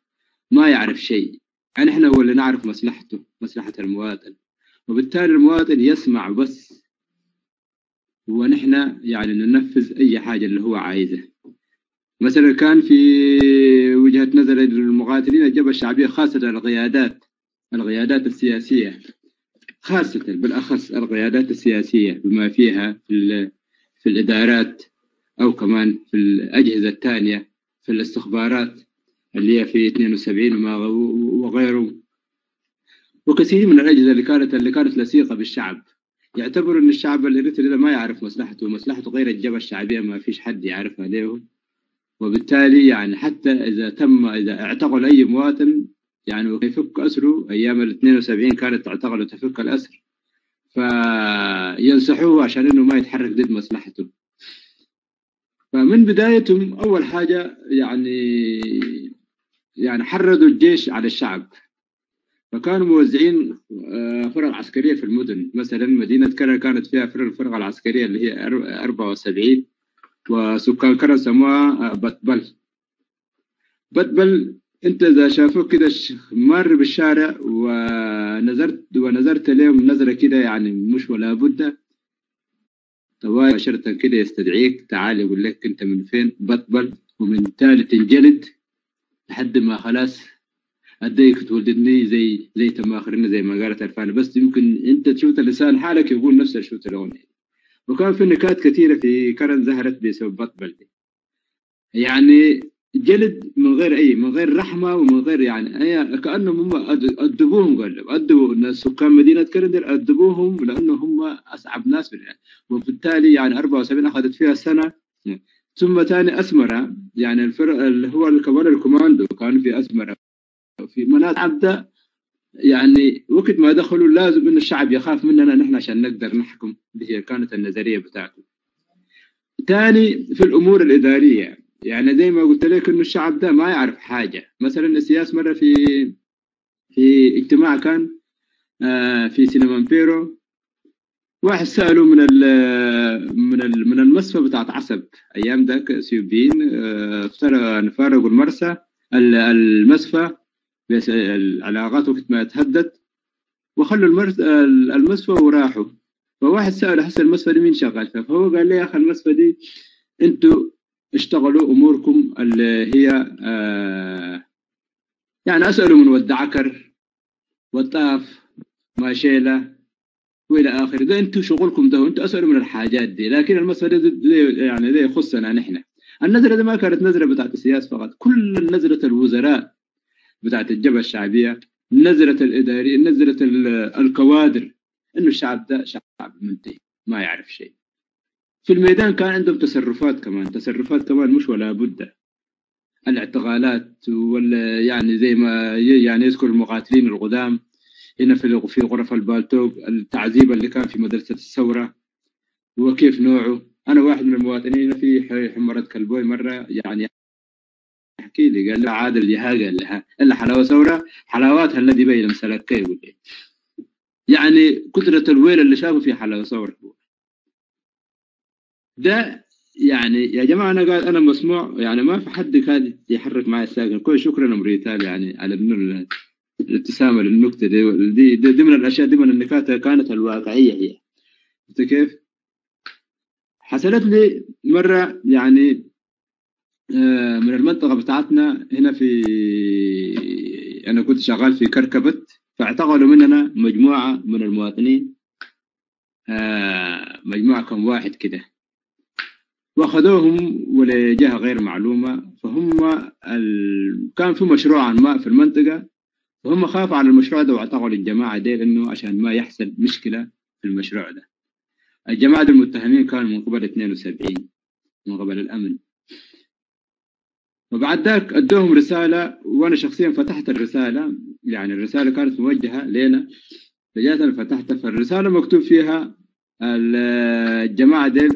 ما يعرف شيء، يعني إحنا هو اللي نعرف مصلحته، مصلحة المواطن، وبالتالي المواطن يسمع بس ونحن يعني ننفذ أي حاجة اللي هو عايزه. مثلا كان في وجهة نظر المقاتلين الجبهة الشعبية خاصة القيادات السياسية، خاصة بالأخص القيادات السياسية بما فيها في الإدارات أو كمان في الأجهزة الثانية في الاستخبارات اللي هي في 72 وغيره، وكثير من الأجهزة اللي كانت لصيقة بالشعب، يعتبر أن الشعب الإريتري ما يعرف مصلحته غير الجبهة الشعبية ما فيش حد يعرفها له. وبالتالي يعني حتى إذا اعتقل أي مواطن يعني يفك أسره، أيام 72 كانت تعتقل وتفك الأسر، فينصحوه عشان إنه ما يتحرك ضد مصلحته. فمن بدايتهم أول حاجة يعني حرضوا الجيش على الشعب، فكانوا موزعين فرق عسكرية في المدن. مثلا مدينة كرة كانت فيها الفرقة العسكرية اللي هي 74، وسكان كرة سموها بتبل. انت اذا شافوك كده مر بالشارع ونظرت لهم نظرة كده يعني مش ولا بد، طوال مباشرة كده يستدعيك، تعال يقول لك انت من فين، بتبل، ومن تالي تنجلد لحد ما خلاص اديك تولدني زي تماخرنا زي ما قالت عرفانة. بس يمكن انت تشوف لسان حالك يقول نفس الشيء تلوني. وكان في نكات كثيرة في كرن ظهرت بسبب بتبل دي، يعني جلد من غير رحمة ومن غير يعني كأنهم هم أدبوهم، أدبوا الناس سكان مدينة كرندر، أدبوهم لأنه هم أصعب ناس بالله. وبالتالي يعني 74 أخذت فيها سنة. ثم ثاني أسمرة، يعني الفرق اللي هو كمان الكوماندو كانوا في أسمرة في مناطق عبدة، يعني وقت ما دخلوا لازم إن الشعب يخاف مننا نحن عشان نقدر نحكم. هي كانت النظرية بتاعته. ثاني في الأمور الإدارية، يعني زي ما قلت لك إنه الشعب ده ما يعرف حاجة. مثلا السياسة مرة في اجتماع كان في سينما بيرو، واحد سأله من المصفى بتاعت عصب أيام ذاك سيوبين، فارقوا المصفى بس العلاقات وقت ما تهدت، وخلوا المصفى وراحوا. فواحد سأله هسه المصفى دي مين شغال فيها؟ فهو قال لي يا أخي المصفى دي انتوا اشتغلوا اموركم اللي هي يعني اسالوا من ودعكر والطاف ماشيله والى اخره، ده انتوا شغلكم ده، انتوا اسالوا من الحاجات دي. لكن المسألة دي يعني ده يخصنا نحن. النظره دي ما كانت نظره بتاعت السياسه فقط، كل نظره الوزراء بتاعت الجبهه الشعبيه، نظره الاداري، نظره الكوادر، انه الشعب ده شعب منتهي ما يعرف شيء. في الميدان كان عندهم تصرفات كمان مش ولا بد، الاعتقالات ولا يعني زي ما يعني يذكر المقاتلين القدام هنا في غرف البالتوك، التعذيب اللي كان في مدرسة الثورة وكيف نوعه. أنا واحد من المواطنين في حمرة كلبوي مرة يعني يحكي لي، قال له عادل يهاجة إلا حلاوة ثورة حلاواتها الذي بين مسلكي، يقول لي يعني كثرة الويل اللي شافه في حلاوة ثورة ده. يعني يا جماعة أنا مسموع، يعني ما في حد كان يحرك معي الساكن. كل شكرا أمريتال يعني على إنه الابتسامة للنكتة دي من الأشياء، دي من النكات كانت الواقعية. هي أنت كيف حصلت لي مرة يعني من المنطقة بتاعتنا هنا أنا كنت شغال في كركبت، فاعتقلوا مننا مجموعة من المواطنين مجموعة كم واحد كده، واخذوهم ولجهة غير معلومة. فهم كان في مشروع ما في المنطقة، فهم خافوا على المشروع ده واعتقلوا الجماعة دي انه عشان ما يحصل مشكلة في المشروع ده. الجماعة دي المتهمين كانوا من قبل 72 من قبل الأمن. وبعد ذاك ادوهم رسالة، وانا شخصيا فتحت الرسالة، يعني الرسالة كانت موجهة لنا، فجأة أنا فتحتها، فالرسالة مكتوب فيها الجماعة دي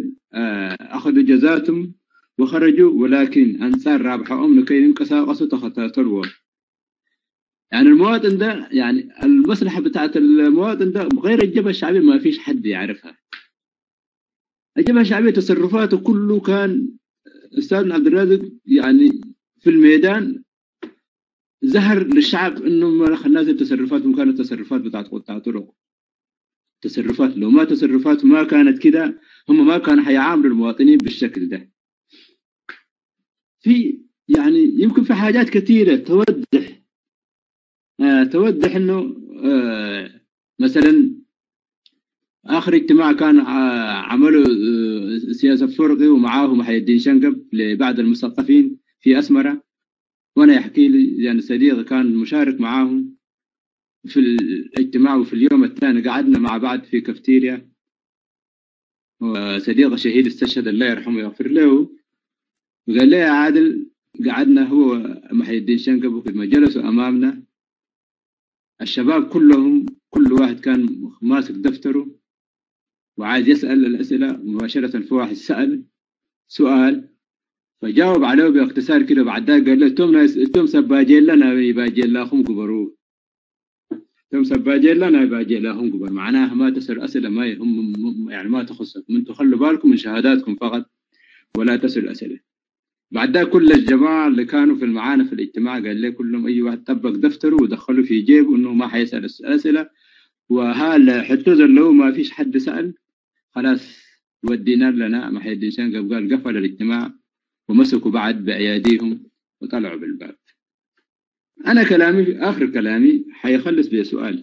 أخذوا جزاتهم وخرجوا، ولكن أنصار رابحوا لكي ينقصوا قصة خطأ. يعني المواطن ده، يعني المصلحة بتاعت المواطن ده غير الجبهة الشعبية ما فيش حد يعرفها. الجبهة الشعبية تصرفاته كله كان أستاذ عبد الرازق يعني في الميدان ظهر للشعب إنه الناس تصرفاتهم كانت تصرفات بتاعت قطاع طرق، تصرفات لو ما تصرفات ما كانت كده هم ما كانوا حيعاملوا المواطنين بالشكل ده. في يعني يمكن في حاجات كثيرة توضح إنه مثلا آخر اجتماع كان عملوا سياسة فرقي ومعاه محي الدين شنقب لبعض المثقفين في أسمرة، وأنا يحكي لي يعني صديق كان مشارك معاهم في الاجتماع، وفي اليوم الثاني قعدنا مع بعض في كافتيريا، وصديق شهيد استشهد الله يرحمه ويغفر له، وقال لي يا عادل قعدنا هو محي الدين شنقب وكما جلسوا أمامنا الشباب كلهم، كل واحد كان ماسك دفتره وعايز يسأل الأسئلة مباشرة. في واحد سأل سؤال فجاوب عليه باختصار كده، بعد ذلك قال له توم سباجين لنا يباجين لهم قبروه، توم سباجين لنا يباجين لهم قبر، معناها ما تسأل أسئلة ما هم يعني ما تخصكم، انتم خلوا بالكم من شهاداتكم فقط ولا تسأل أسئلة. بعد ذلك كل الجماعة اللي كانوا في المعانا في الاجتماع قال لي كلهم أي واحد طبق دفتره ودخله في جيبه إنه ما حيسأل أسئلة، وهال حتى لو ما فيش حد سأل خلاص ودينا لنا محي الدين شنقب. قال قفل الاجتماع ومسكوا بعد بأياديهم وطلعوا بالباب. أنا كلامي آخر كلامي حيخلص بسؤال: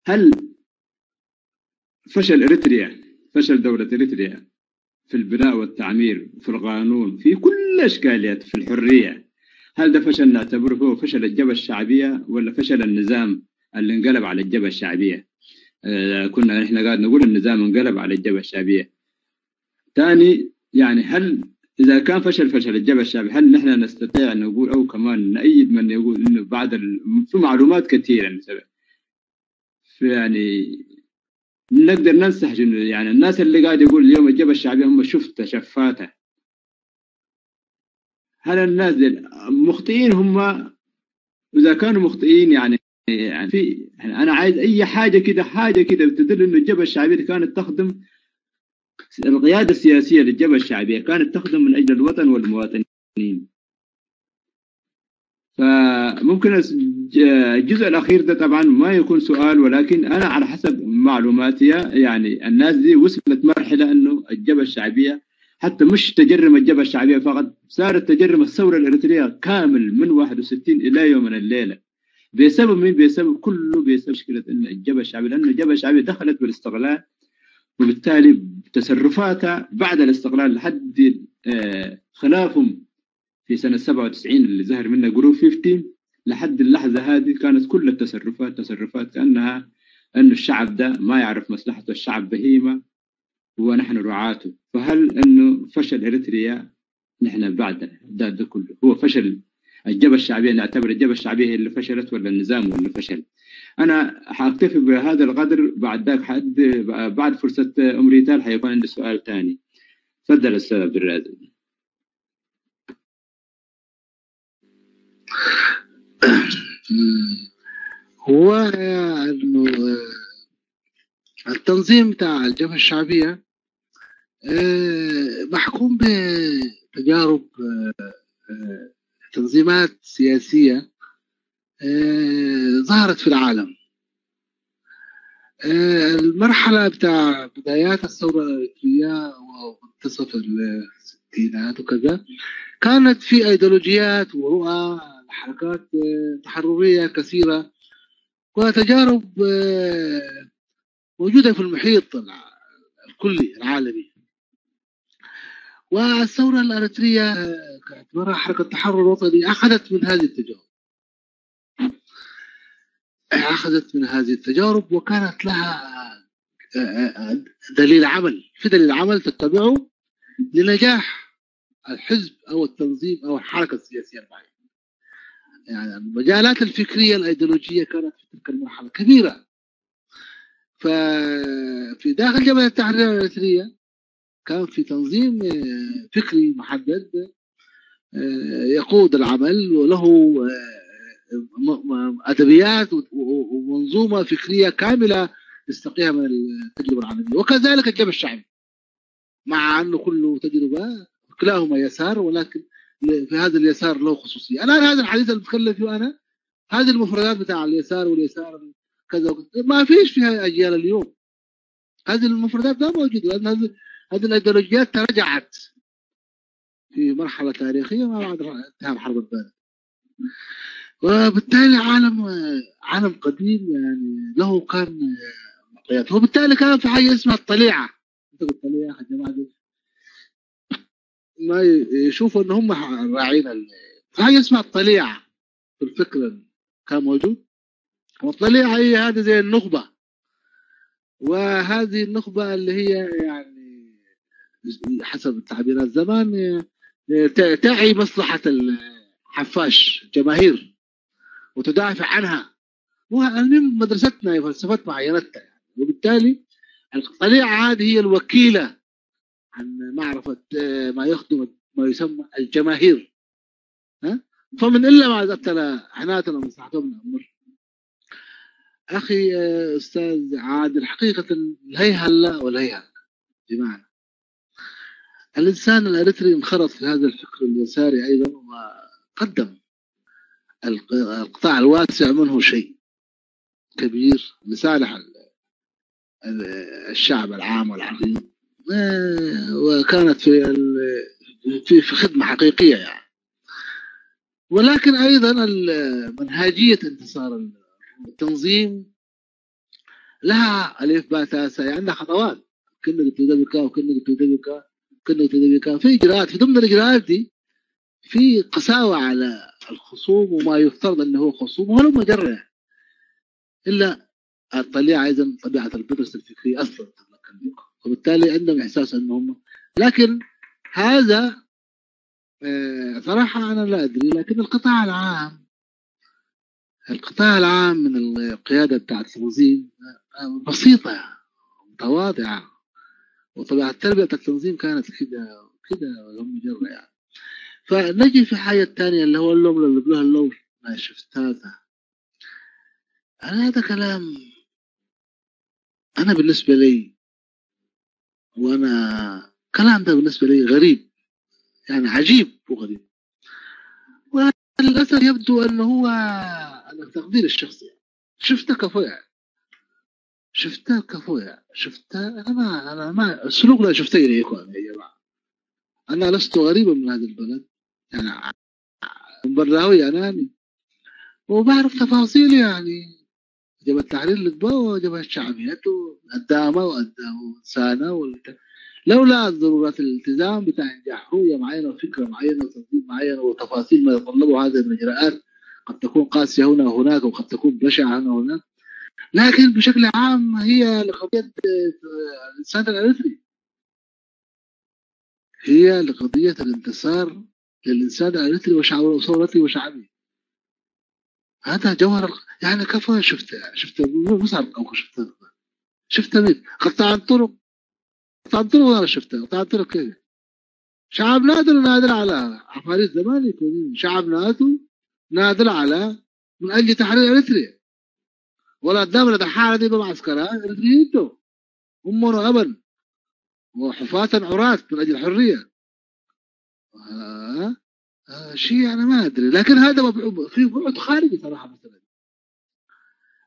هل فشل إريتريا، فشل دولة إريتريا في البناء والتعمير في القانون في كل أشكاليات في الحرية، هل ده فشل نعتبره هو فشل الجبهة الشعبية ولا فشل النظام اللي انقلب على الجبهة الشعبية؟ كنا نحن قاعد نقول النظام انقلب على الجبهة الشعبية. ثاني يعني هل إذا كان فشل الجبهة الشعبية، هل نحن نستطيع أن نقول أو كمان نأيد من يقول إنه بعد في معلومات كثيرة يعني نقدر ننصح يعني الناس اللي قاعد يقول اليوم الجبهة الشعبية هم شفاته، هل الناس دي مخطئين؟ هم إذا كانوا مخطئين يعني في أنا عايز أي حاجة كده بتدل إنه الجبهة الشعبية كانت تخدم القيادة السياسية للجبهة الشعبية، كانت تخدم من أجل الوطن والمواطنين. فممكن الجزء الأخير ده طبعا ما يكون سؤال، ولكن أنا على حسب معلوماتي يعني الناس دي وصلت مرحلة إنه الجبهة الشعبية حتى مش تجرم الجبهة الشعبية فقط، صارت تجرم الثورة الإريترية كامل من 61 إلى يومنا الليلة. بسبب مين؟ بسبب كله بسبب مشكلة إن الجبهة الشعبية، لأن الجبهة الشعبية دخلت بالاستقلال، وبالتالي تصرفاتها بعد الاستقلال لحد خلافهم في سنة 97 اللي ظهر منها جروب 15 لحد اللحظة هذه كانت كل تصرفات كأنها أن الشعب ده ما يعرف مصلحته، الشعب بهيمة ونحن رعاته. فهل أنه فشل إريتريا نحن بعد ده كله هو فشل الجبهة الشعبية؟ نعتبر الجبهة الشعبية هي اللي فشلت ولا النظام هو اللي فشل؟ أنا حأكتفي بهذا القدر، بعد ذاك بعد فرصة أمريتال حيكون عندي سؤال ثاني. تفضل أستاذ عبد الرازق. هو انه التنظيم بتاع الجبهة الشعبية محكوم بتجارب تنظيمات سياسية ظهرت في العالم. المرحلة بتاع بدايات الثورة الإريترية ومنتصف الستينات وكذا كانت في أيديولوجيات ورؤى حركات تحررية كثيرة وتجارب موجودة في المحيط الكلي العالمي. والثورة الأريترية باعتبارها حركة تحرر وطني أخذت من هذه التجارب وكانت لها دليل عمل تتبعه لنجاح الحزب أو التنظيم أو الحركة السياسية المعينة. يعني المجالات الفكرية الأيديولوجية كانت في تلك المرحلة كبيرة. ففي داخل جبهة التحرير الأريترية كان في تنظيم فكري محدد يقود العمل وله أدبيات ومنظومة فكرية كاملة يستقيها من التجربة العالمية. وكذلك الجبهة الشعبي مع أنه كله تجربة كلاهما يسار، ولكن في هذا اليسار له خصوصية. الآن هذا الحديث اللي بتكلم فيه أنا، هذه المفردات بتاع اليسار واليسار كذا ما فيش فيها أجيال اليوم. هذه المفردات لا موجودة، لأن هذه الأيديولوجيات تراجعت في مرحلة تاريخية ما بعد انتهاء الحرب الباردة. وبالتالي عالم قديم يعني له كان مقياس. وبالتالي كان في حاجة اسمها الطليعة. الطليعة يا جماعة ما يشوفوا ان هم راعين في حاجة اسمها الطليعة في الفكر كان موجود. والطليعة هي هذه زي النخبة، وهذه النخبة اللي هي يعني حسب تعبيرات زمان تعي مصلحة الحفاش الجماهير وتدافع عنها. مدرستنا فلسفتنا عينتها يعني. وبالتالي الطليعة هذه هي الوكيلة عن معرفة ما يخدم ما يسمى الجماهير. فمن إلا ما ابتلى حناتنا ومصلحتهم الأمر. أخي أستاذ عادل، حقيقة الهيهلة والهيهلة بمعنى الإنسان الأريتري انخرط في هذا الفكر اليساري أيضا، وقدم القطاع الواسع منه شيء كبير لصالح الشعب العام والعريض، وكانت في خدمة حقيقية يعني. ولكن أيضا منهجية انتصار التنظيم لها ألف باء تاء ساء، عندها خطوات. كنا في إجراءات. في ضمن الإجراءات دي في قساوة على الخصوم وما يفترض أنه هو خصوم ولا مجرد إلا الطليعة أيضا طبيعة البدرس الفكري أصلا. وبالتالي عندهم إحساس أنهم، لكن هذا صراحة أنا لا أدري. لكن القطاع العام من القيادة بتاعة التنظيم بسيطة متواضعة، وطبيعة تربية التنظيم كانت كده هم مجرد يعني. فنجي في حاجة تانية اللي هو اللوم اللي بلوها اللوم ما شفت هذا كلام أنا بالنسبة لي، وأنا كلام ده بالنسبة لي غريب يعني، عجيب وغريب. وللأسف يبدو أنه هو على التقدير الشخصي. شفته كفوية. أنا ما السلوك لا شفته يا إخوان يا جماعة. أنا لست غريبا من هذا البلد يعني، براوي أناني وبعرف تفاصيل يعني. جبهة التحرير الإطباء وجبهة الشعبية قدامه سنة لولا ضرورات الالتزام بتاع إنجاح رؤية معينة وفكرة معينة وتنظيم معين وتفاصيل ما يتطلبه هذه الإجراءات، قد تكون قاسية هنا وهناك وقد تكون بشعة هنا وهناك، لكن بشكل عام هي لقضية الإنسان الأريتري، هي لقضية الانتصار للإنسان الأريتري وثورته وشعبه. هذا جوهر يعني. كفى شفت مصعب أو شفت مين قطاع الطرق أنا شفتها. قطاع الطرق كيف شعب نادر على عفاريت زمان يكونين شعب نادر على من أجل تحرير أريتريا، ولا الدولة الحالة دي بمعسكرها أريتريين هم أبا وحفاة عراة من أجل الحرية. شيء أنا ما أدري. لكن هذا في بعد خارجي صراحة، مثلا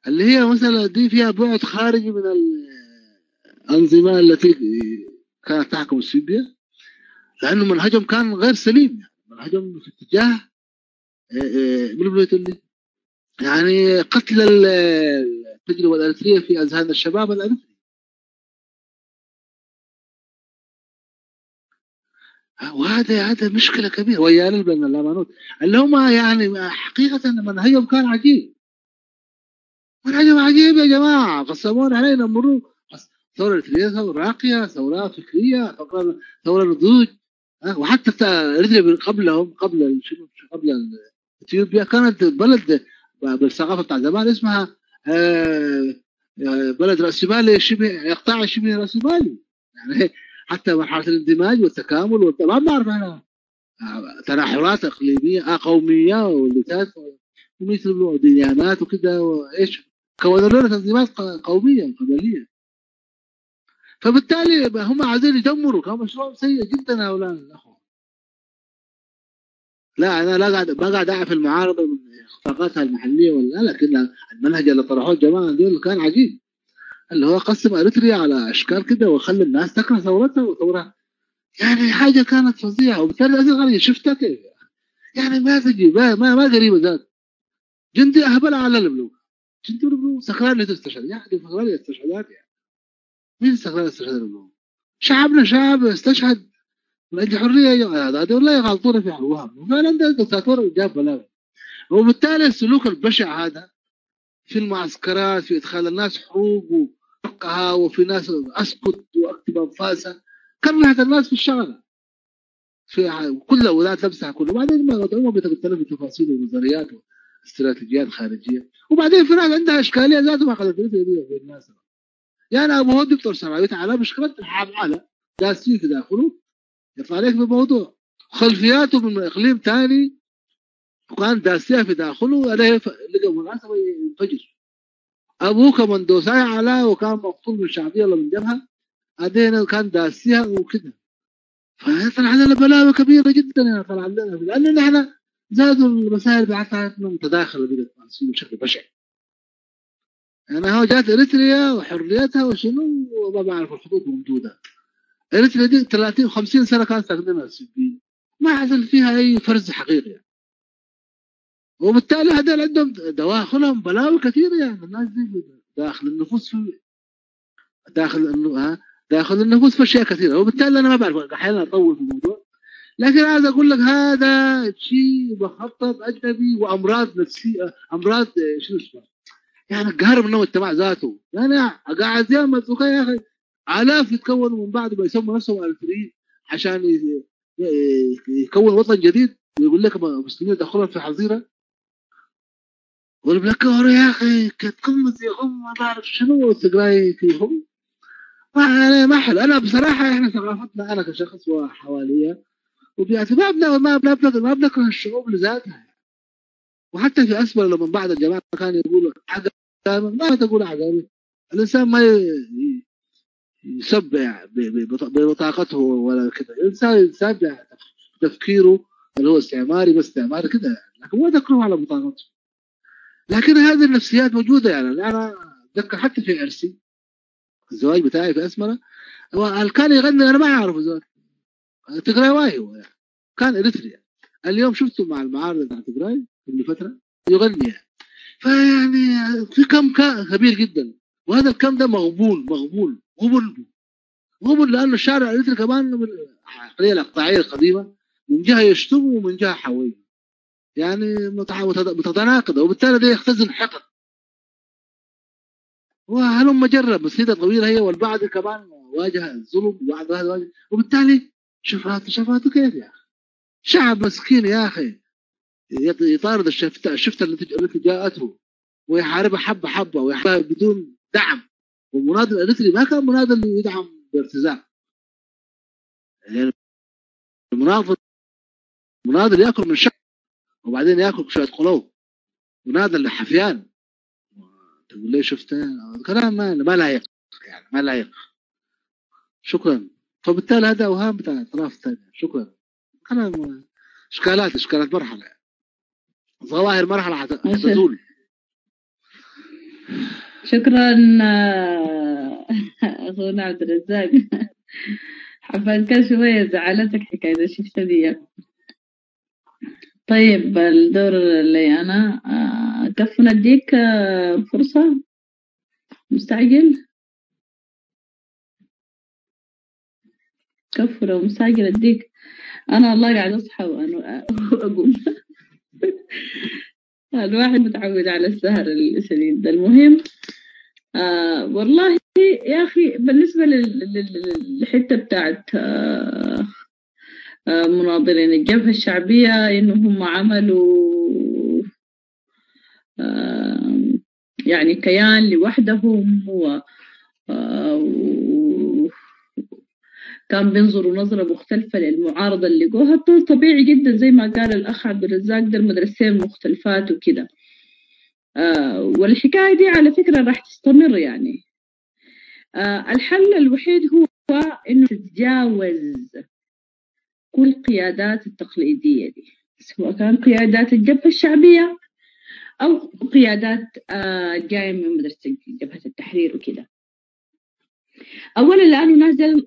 اللي هي مثلا دي فيها بعد خارجي من الأنظمة التي كانت تحكم السوريا، لأنه منهجهم كان غير سليم يعني. منهجهم في اتجاه يعني قتل التجربة الأريترية في أذهان الشباب الأريتري. وهذا مشكلة كبيرة ويا لبنان اللامانوت اللي هم يعني حقيقة منهجهم كان عجيب. منهجهم عجيب يا جماعة، قسمونا علينا مرور ثورة إريتريا، ثورة راقية، ثورات فكرية، ثورة نضوج. وحتى إريتريا قبل إثيوبيا كانت بلد بالثقافة بتاع زمان اسمها بلد رأسمالي شبه يقطع شبه رأسمالي يعني. حتى مرحلة الاندماج والتكامل ما بنعرف احنا تناحرات اقليميه قوميه ولتات ومثل ديانات وكده وايش كونوا لنا تنظيمات قوميه قبليه. فبالتالي هم عايزين يدمروا، كان مشروع سيء جدا هؤلاء الاخوه. لا انا لا قاعد ما قاعد اعرف المعارضه من اخفاقاتها المحليه ولا، لكن المنهج اللي طرحوه الجماعه دول كان عجيب، اللي هو قسم اريتريا على اشكال كده وخلى الناس تكره ثورتها وثورها. يعني حاجه كانت فظيعه. وبالتالي غريب شفتها كيف يعني ما تجي ما قريبه ذات جندي اهبل على البلوك، جندي البلوك سكران تستشهد يعني سكران استشهادات يعني. مين سكران استشهاد البلوك؟ شعبنا شعب استشهد من اجل حريه. هذا والله يغلطون في حقوقهم وفعلا ده دكتاتور جاب بلاوي. وبالتالي السلوك البشع هذا في المعسكرات، في ادخال الناس حروب وفقها، وفي ناس اسكت واكتب انفاسها، كرهت الناس في الشغله في كل اولاد لبسها كله. وبعدين ما هم بيتكلموا في تفاصيل ونظريات واستراتيجيات خارجيه. وبعدين في ناس عندها اشكاليه ذاته ما اخذت دي في الناس. يعني ابو هو الدكتور سراويت على مشكله الحامله داسين في داخله يطلع عليك بموضوع خلفياته من اقليم ثاني وكان داسيه في داخله لقى مناسبه ينفجر. ابوه كمان دوساي على وكان مقتول من الشعبيه ولا من جبهه، بعدين كان داسيها وكده. فطلع لنا بلاوي كبيره جدا يعني طلع لنا، لان نحن زادوا المسائل بتاعتنا متداخله بشكل بشع. يعني هو جات اريتريا وحريتها وشنو وما بعرف الخطوط موجوده. اريتريا دي 30 50 سنه كانت ساكنينها السوريين، ما حصل فيها اي فرز حقيقي يعني. وبالتالي هذول عندهم دواخلهم بلاوي كثيره يعني. الناس دي داخل النفوس في داخل النفوس في اشياء كثيره. وبالتالي انا ما بعرف احيانا اطول في الموضوع، لكن عايز اقول لك هذا شيء مخطط اجنبي وامراض نفسيه، امراض شنو اسمها يعني القهر من المجتمع ذاته. يعني قاعد يعمل يا اخي آلاف يتكونوا من بعد ما يسموا نفسهم الفريق عشان يكون وطن جديد، ويقول لك المسلمين يدخلون في حظيره والبلاك يا اخي كانت قمه هم ما بعرف شنو التقراي فيهم. ما حلو. انا بصراحه احنا ثقافتنا انا كشخص وحواليا وبيعتي ما بنكره الشعوب لذاتها. وحتى في اسفل لما بعض الجماعه كانوا يقولوا عقامه، ما تقول عقامه. الانسان ما يسبع ببطاقته ولا كذا. الانسان يسبع تفكيره اللي هو استعماري بس استعماري كذا يعني. لكن ما تكره على بطاقته. لكن هذه النفسيات موجوده يعني. انا اتذكر حتى في عرسي الزواج بتاعي في اسمره كان يغني انا ما اعرف زواج تقراي هو يعني. كان اريتريا. اليوم شفته مع المعارض بتاع تقراي قبل فتره يغني يعني. فيعني في كم كبير جدا. وهذا الكم ده غبن لانه الشارع الاريتري كمان من العقليه الاقطاعيه القديمه، من جهه يشتم ومن جهه حوي يعني متناقضه. وبالتالي ده يختزن حقد. وهلم جرب مسيرة طويلة هي والبعض كمان واجه الظلم وبعض هذا واجه. وبالتالي شفاته كيف يا أخي؟ شعب مسكين يا أخي يطارد الشفتة التي جاءته ويحاربها حبة حبة ويحاربها بدون دعم. والمناضل الاريتري ما كان مناضل يدعم بارتزاق يعني. مناضل ياكل من شعب وبعدين ياكل شوية قلوب. مناضل لحفيان تقول لي شفته كلام ما لايق يعني ما لايق. شكرا. فبالتالي هذا اوهام بتاع اطراف ثانيه. شكرا. كلام اشكالات مرحله، ظواهر مرحله حتزول. شكرا اخونا عبد الرزاق. حبان كان شويه زعلتك حكايه الشفته دي. طيب الدور اللي انا كفو نديك فرصه. مستعجل؟ كفو لو مستعجل اديك. أنا والله قاعد أصحى وأنا أقوم. الواحد متعود على السهر الشديد ده. المهم والله يا أخي بالنسبة للحتة بتاعت مناضلين الجبهة الشعبية إنه هم عملوا يعني كيان لوحدهم كان بينظروا نظرة مختلفة للمعارضة اللي لقوها. طول طبيعي جدا زي ما قال الأخ عبد الرزاق، ده المدرستين مختلفات وكده. والحكاية دي على فكرة راح تستمر يعني. الحل الوحيد هو إنه تتجاوز كل القيادات التقليدية دي، سواء كان قيادات الجبهة الشعبية أو قيادات جاية من مدرسة جبهة التحرير وكده. أولا لأنه نازل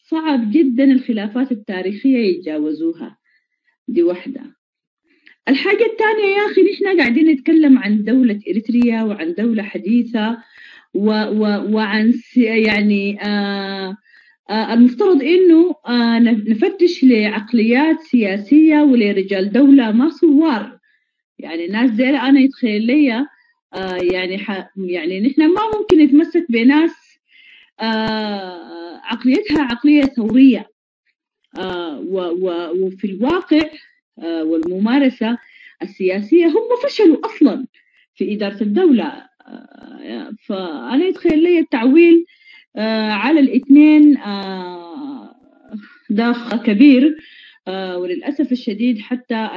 صعب جدا الخلافات التاريخية يتجاوزوها، دي واحدة. الحاجة الثانية يا أخي نحن قاعدين نتكلم عن دولة إريتريا وعن دولة حديثة وعن يعني المفترض إنه نفتش لعقليات سياسية ولرجال دولة ما ثوار. يعني ناس زي أنا يتخيل لي يعني نحن ما ممكن نتمسك بناس عقليتها عقلية ثورية. وفي الواقع والممارسة السياسية هم فشلوا أصلا في إدارة الدولة. فأنا يتخيل لي التعويل على الاثنين ضخ كبير. وللأسف الشديد حتى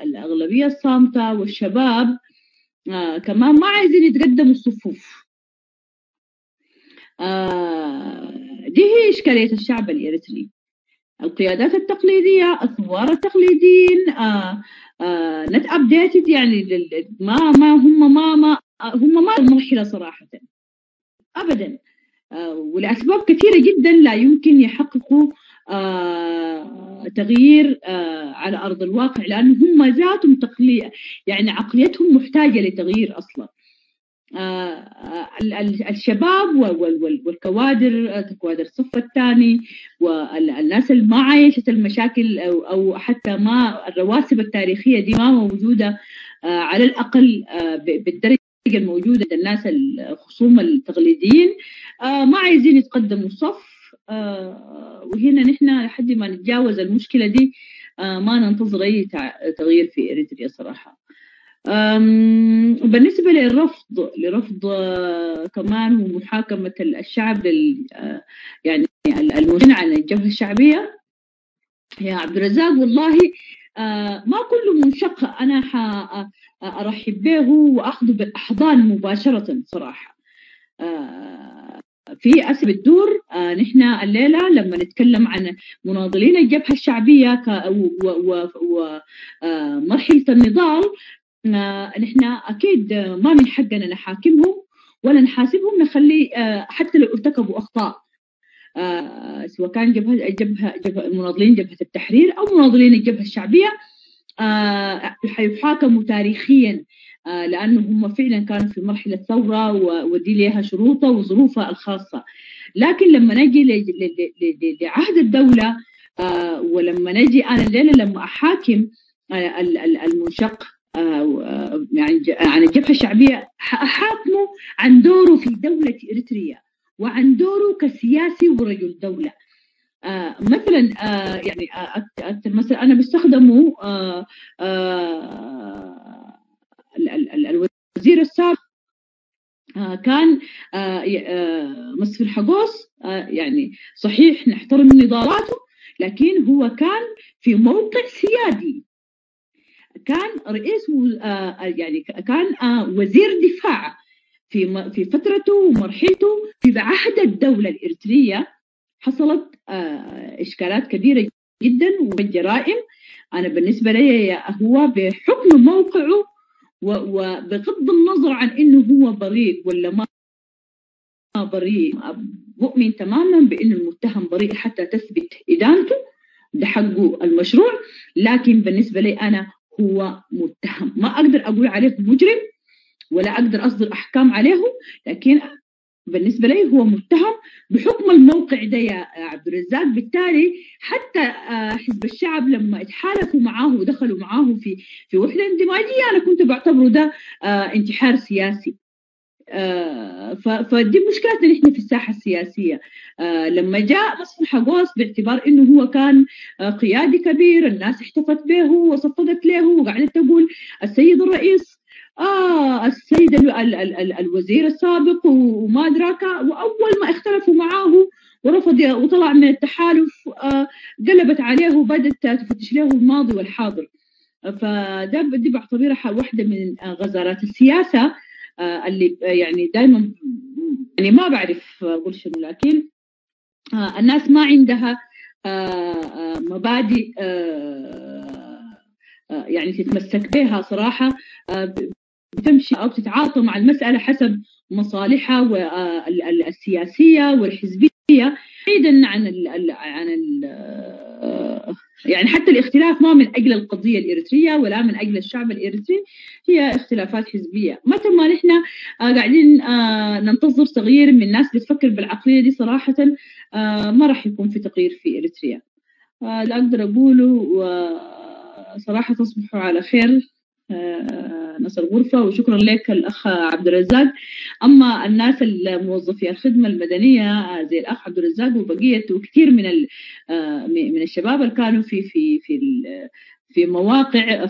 الأغلبية الصامتة والشباب كمان ما عايزين يتقدموا الصفوف. دي هي إشكالية الشعب الإريتري. القيادات التقليدية، الثوار التقليديين نت أبديتد، يعني هم ما المرحلة صراحة أبدا. ولأسباب كثيرة جدا لا يمكن يحققوا تغيير على أرض الواقع، لأن هم ذاتهم يعني عقليتهم محتاجة لتغيير أصلا. الشباب والكوادر، كوادر الصف الثاني والناس اللي ما عايشت المشاكل أو حتى ما الرواسب التاريخية دي ما موجودة على الأقل بالدرجة الموجودة عند الناس الخصوم التقليديين، ما عايزين يتقدموا الصف. وهنا نحن لحد ما نتجاوز المشكلة دي ما ننتظر أي تغيير في إريتريا صراحة. بالنسبة لرفض كمان ومحاكمة الشعب يعني المنشن عن الجبهة الشعبية يا عبد الرزاق، والله ما كل منشق أنا أرحب به وأخذه بالأحضان مباشرة صراحة. في أسب الدور نحن الليلة لما نتكلم عن مناضلين الجبهة الشعبية ومرحلة النضال، نحن أكيد ما من حقنا نحاكمهم ولا نحاسبهم، نخلي حتى لو ارتكبوا أخطاء سواء كان مناضلين جبهة التحرير أو مناضلين الجبهة الشعبية حيحاكموا تاريخيا، لأنه هم فعلا كانوا في مرحلة ثورة ودي لها شروطها وظروفها الخاصة. لكن لما نجي لعهد الدولة ولما نجي أنا الليلة لما أحاكم المنشق يعني عن الجبهة الشعبية، أحاكمه عن دوره في دولة إريتريا وعن دوره كسياسي ورجل دولة. مثلا يعني مثلا أنا بستخدمه الوزير السابق كان مصفي الحقوس، يعني صحيح نحترم نضالاته لكن هو كان في موقع سيادي، كان رئيس يعني كان وزير دفاع في فترته ومرحلته في عهد الدولة الإريترية. حصلت إشكالات كبيرة جدا وجرائم. أنا بالنسبة لي هو بحكم موقعه وبغض النظر عن إنه هو بريء ولا ما بريء، مؤمن تماما بإنه المتهم بريء حتى تثبت إدانته، ده حقه المشروع. لكن بالنسبة لي أنا هو متهم، ما أقدر أقول عليه مجرم ولا أقدر أصدر أحكام عليه، لكن بالنسبة لي هو متهم بحكم الموقع ده يا عبد الرزاق. بالتالي حتى حزب الشعب لما اتحالفوا معاه ودخلوا معاه في وحدة اندماجية أنا كنت بعتبره ده انتحار سياسي. فدي مشكلتنا نحن في الساحة السياسية. لما جاء مصطفى حقوس باعتبار انه هو كان قيادي كبير، الناس احتفت به وصفدت له وقعدت تقول السيد الرئيس السيد الوزير السابق وما أدراك، وأول ما اختلفوا معاه ورفض وطلع من التحالف قلبت عليه وبدت تفتش له الماضي والحاضر. دي بعتبرها واحدة من غزارات السياسة اللي يعني دائما يعني ما بعرف أقول شنو، لكن الناس ما عندها مبادئ يعني تتمسك بها صراحة، بتمشي أو تتعاطى مع المسألة حسب مصالحها السياسية والحزبية، بعيدا عن يعني حتى الاختلاف ما من أجل القضية الإريترية ولا من أجل الشعب الإريتري، هي اختلافات حزبية. متى ما نحن قاعدين ننتظر تغيير من الناس بتفكر بالعقلية دي صراحة ما راح يكون في تغيير في إريتريا. لا أقدر أقوله، وصراحة تصبحوا على خير ناس الغرفة، وشكرا لك الأخ عبد الرزاق. أما الناس الموظفين الخدمة المدنية زي الأخ عبد الرزاق وبقية وكثير من الشباب اللي كانوا في مواقع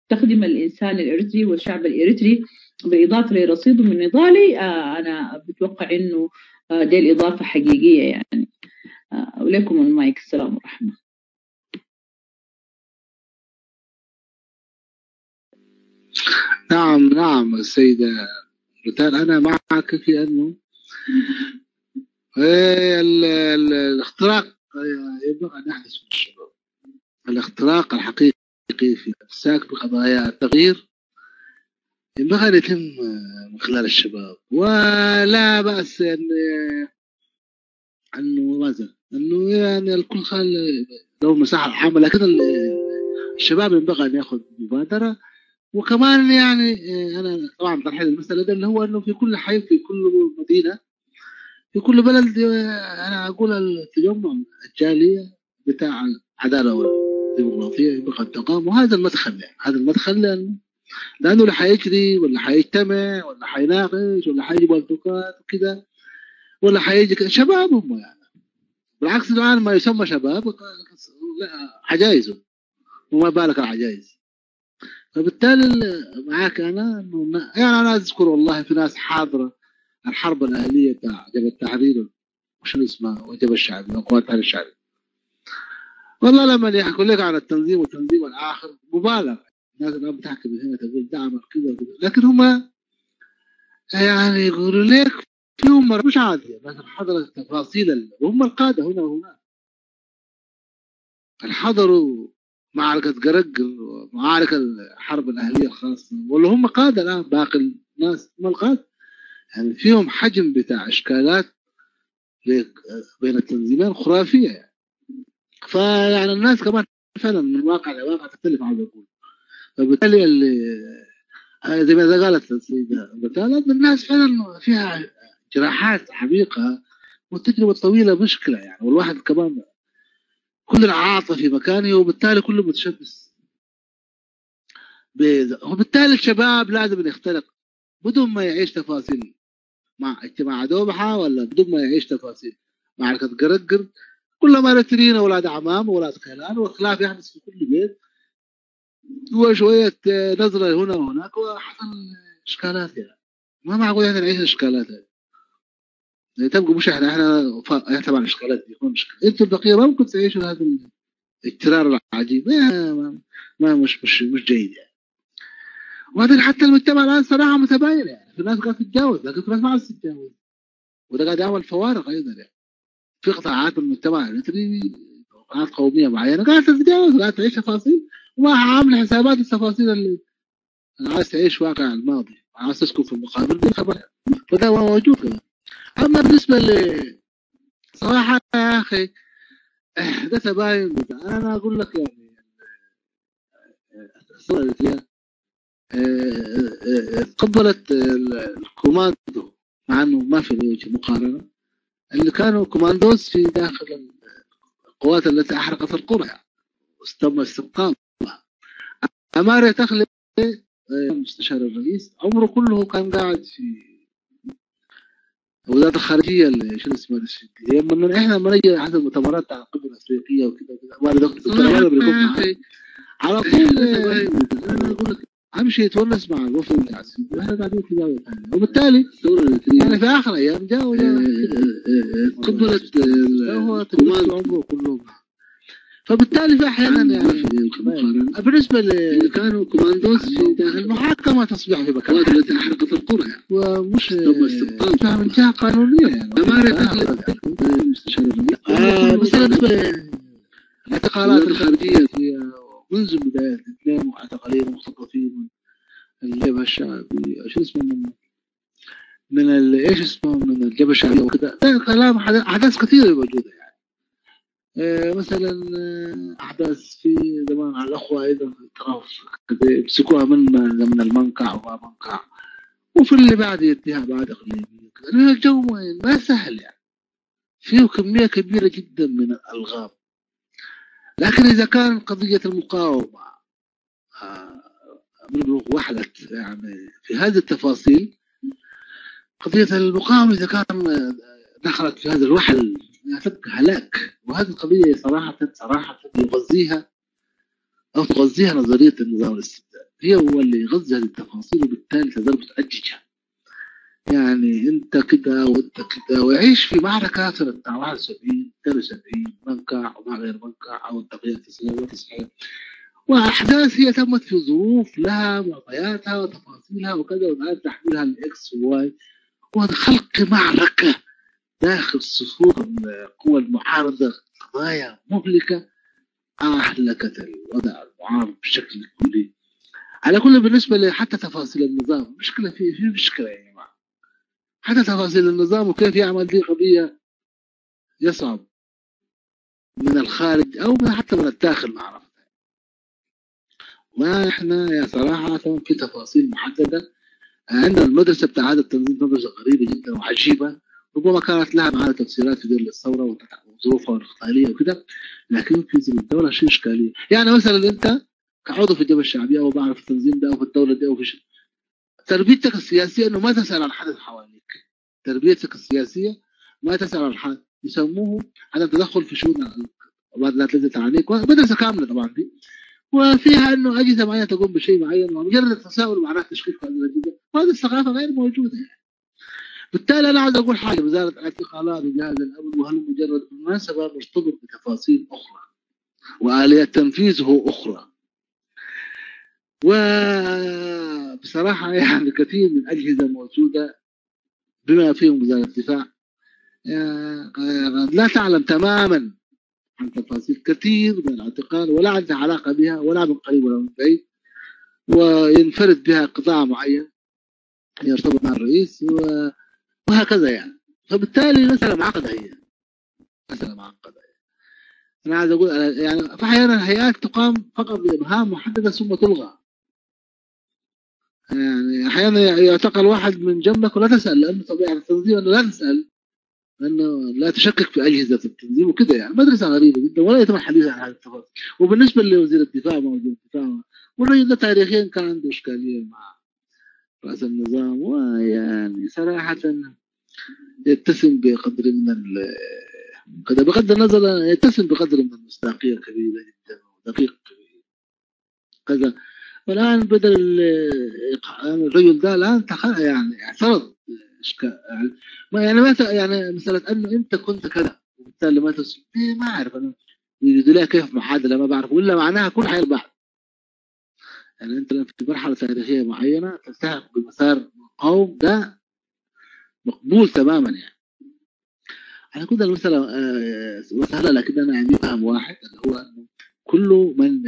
تخدم الإنسان الإريتري والشعب الإريتري بالإضافة لرصيده من نضالي، أنا بتوقع إنه دي الإضافة حقيقية يعني. ولكم المايك. السلام ورحمة. نعم السيدة روتال، أنا معك في أنه الاختراق ينبغي أن يحدث من الشباب. الاختراق الحقيقي في الساك بقضايا التغيير ينبغي أن يتم من خلال الشباب، ولا بأس أنه ماذا أنه يعني الكل خال له مساحة عامة، لكن الشباب ينبغي أن يأخذ مبادرة. وكمان يعني أنا طبعا طرحت المسألة ده اللي هو أنه في كل حي في كل مدينة في كل بلد أنا أقول التجمع الجالية بتاع العدالة والديمقراطية ينبغي أن تقام، وهذا المدخل يعني هذا المدخل لأنه لا حيجري ولا حيجتمع ولا حيناقش ولا حيجيب التقاط وكذا ولا حيجي شباب هم يعني. بالعكس الآن ما يسمى شباب عجائزه وما بالك العجائز. فبالتالي معاك أنا يعني أنا أذكر والله في ناس حاضرة الحرب الأهلية تاع جبهة التحرير وشنو اسمها وجبهة الشعبي وقوات التحرير الشعبي، والله لما يحكوا لك عن التنظيم والتنظيم الآخر مبالغة. الناس الآن بتحكي من هنا تقول دعم كذا وكذا، لكن هم يعني يقولوا لك فيهم مش عادية، لكن حضروا التفاصيل وهم القادة هنا وهناك. حضروا معركة قرقل ومعارك الحرب الأهلية الخاصة، ولا هم قادة الآن باقي الناس هم القادة، يعني فيهم حجم بتاع إشكالات بين التنظيمين خرافية يعني. فيعني الناس كمان فعلا من واقع لواقع تختلف عن الأقول. فبالتالي اللي زي ما قالت السيدة بتالة الناس فعلا فيها جراحات عميقة والتجربة الطويلة مشكلة يعني، والواحد كمان كل العاطفة في مكانه وبالتالي كله متشبث. وبالتالي الشباب لازم يختلق بدون ما يعيش تفاصيل مع اجتماع دوبحة ولا بدون ما يعيش تفاصيل معركة قرقر. كلما رترين أولاد عمام وأولاد خلان والخلاف يحدث في كل بيت وشوية نظرة هنا وهناك وحصل إشكالات يعني. ما معقول يعني نعيش الإشكالات يعني تبقى مش احنا طبعا الإشكالات دي يكون مشكلة. انتوا البقية ما ممكن تعيشوا هذا الاضطرار العجيب ما مش جيد يعني. وبعدين حتى المجتمع الآن صراحة متباين يعني، في ناس قاعدة تتجاوز لكن في ناس ما عايزة تتجاوز، وده قاعد يعمل فوارق أيضا يعني. في قطاعات من المجتمع الإريتري قطاعات قومية معينة قاعدة تتجاوز قاعدة تعيش تفاصيل وما عاملة حسابات التفاصيل اللي عايز تعيش واقع الماضي عايز تسكن في المقابل دي خبر، فده موجود كمان. أما بالنسبة صراحة يا أخي ده تباين أنا أقول لك يعني الثورة الإريترية قبلت الكوماندو مع انه ما في وجه مقارنه، اللي كانوا كوماندوز في داخل القوات التي احرقت القرى وتم استقطابها. امارة تخلي مستشار الرئيس عمره كله كان قاعد في وزاره الخارجيه اللي شنو اسمها لما احنا لما نجي حسب المؤتمرات بتاع القمه الافريقيه وكذا امارة دكتور بيكون معاه على طول. انا اقول لك امشي يتونس مع الوفد العسكري واحنا قاعدين في زاويه ثانيه، وبالتالي يعني في اخر ايام جاء قبلت الكوماندو عمره كله. فبالتالي في احيانا يعني بالنسبه اللي كانوا كوماندوز في داخل المحاكمه تصبح في مكان التي احرقت القرى يعني. ومش فاهم من جهه قانونيه يعني مثلا بالنسبه الاعتقالات الخارجيه منذ بدايه الاثنين معتقلين مختطفين من الجبهه الشعبيه شو اسمه من ايش اسمه من الجبهه الشعبيه وكذا. كلام احداث كثيره موجوده يعني. مثلا احداث في زمان على الاخوه ايضا في الطرف كذا يمسكوها من المنقع وما منقع، وفي اللي بعد يديها بعد اقليميه كذا. الجو ما سهل يعني، فيه كميه كبيره جدا من الالغام. لكن اذا كان قضيه المقاومه وحدت يعني في هذه التفاصيل، قضيه المقاومه اذا كان دخلت في هذا الوحل تبقى هلاك. وهذه القضيه صراحه يغذيها او تغذيها نظريه النظام الاستبدادي، هي هو اللي يغذي هذه التفاصيل وبالتالي تقدر تأججها. يعني انت كده وانت كده ويعيش في معركه سنه 71 72 منقع وما غير منقع او التقييد 99 واحداث هي تمت في ظروف لها معطياتها وتفاصيلها وكذا، والان تحويلها لاكس وواي وخلق معركه داخل صفوف القوى المعارضه قضايا مهلكه اهلكت الوضع المعارض بشكل كلي. على كل بالنسبه حتى تفاصيل النظام مشكله في مشكله يا جماعه. حتى تفاصيل النظام وكيف يعمل دي قضيه يصعب من الخارج او حتى من الداخل معرفة. ما احنا يا صراحه في تفاصيل محدده. عندنا المدرسه بتاع هذا التنظيم مدرسه غريبه جدا وعجيبه، ربما كانت لها معانا تفسيرات في ظل الثوره وظروفها الاقتصاديه وكذا، لكن في ظل الدوله شيء اشكاليه. يعني مثلا انت كعضو في الجبهه الشعبيه او بعرف التنظيم ده او في الدوله دي او في شيء، تربيتك السياسيه انه ما تسال عن حدث حواليك. تربيتك السياسيه ما تسال عن حدث، يسموه عدم تدخل في شؤون التي التي تعنيك. مدرسه كامله طبعا دي، وفيها انه اجهزه معينه تقوم بشيء معين، ومجرد التساؤل معناه تشكيك في هذه الاجهزه، وهذه الثقافه غير موجوده يعني. بالتالي انا عايز اقول حاجه، وزاره الاعتقالات وجهاز الامن وهل مجرد بالمناسبه مرتبط بتفاصيل اخرى واليات تنفيذه اخرى. وبصراحه يعني كثير من الاجهزه موجوده بما فيهم وزاره الدفاع لا تعلم تماما عن تفاصيل كثير من الاعتقال ولا عندها علاقه بها ولا من قريب ولا من بعيد، وينفرد بها قطاع معين يرتبط مع الرئيس وهكذا يعني. فبالتالي مسألة معقدة، هي مسألة معقدة. أنا عايز أقول يعني في أحيانا الهيئات تقام فقط بمهام محددة ثم تلغى. يعني أحيانا يعتقل واحد من جنبك ولا تسأل، لأنه طبيعة التنظيم أنه لا تسأل، لأنه لا تشكك في أجهزة التنظيم وكذا يعني. مدرسة غريبة جدا ولا يتم الحديث عن هذه التفاصيل. وبالنسبة لوزير الدفاع ما وزير الدفاع والرجل ده تاريخيا كان عنده إشكالية مع رأس النظام، ويعني صراحة يتسم بقدر من بغض النظر يتسم بقدر من المصداقية كبيرة جدا ودقيق كذا. والآن بدل الرجل ده الآن يعني اعترض يعني ما يعني مسألة أنه أنت كنت كذا وبالتالي ما تسمع ما أعرف أنا يريد لها كيف معادلة ما بعرف، ولا معناها كل حي البعض. يعني أنت في مرحلة تاريخية معينة تلتحق بمسار قوم ده مقبول تماما يعني. أنا كنت المسألة وسهلة، لكن أنا عندي فهم واحد اللي هو أنه كل من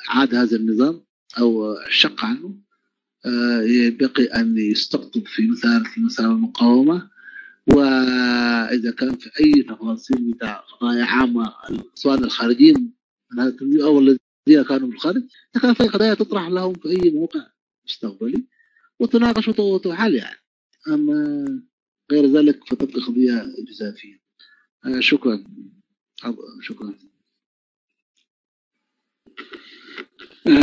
عاد هذا النظام أو شق عنه يبقي أن يستقطب في مسار المقاومة. وإذا كان في أي تفاصيل بتاع قضايا عامة سواء الخارجين من هذا التنظيم أو الذين كانوا في الخارج، إذا كان في قضايا تطرح لهم في أي موقع مستقبلي وتناقش وتحل يعني. أما غير ذلك فتبقى قضية جزافية. شكرا. شكرا.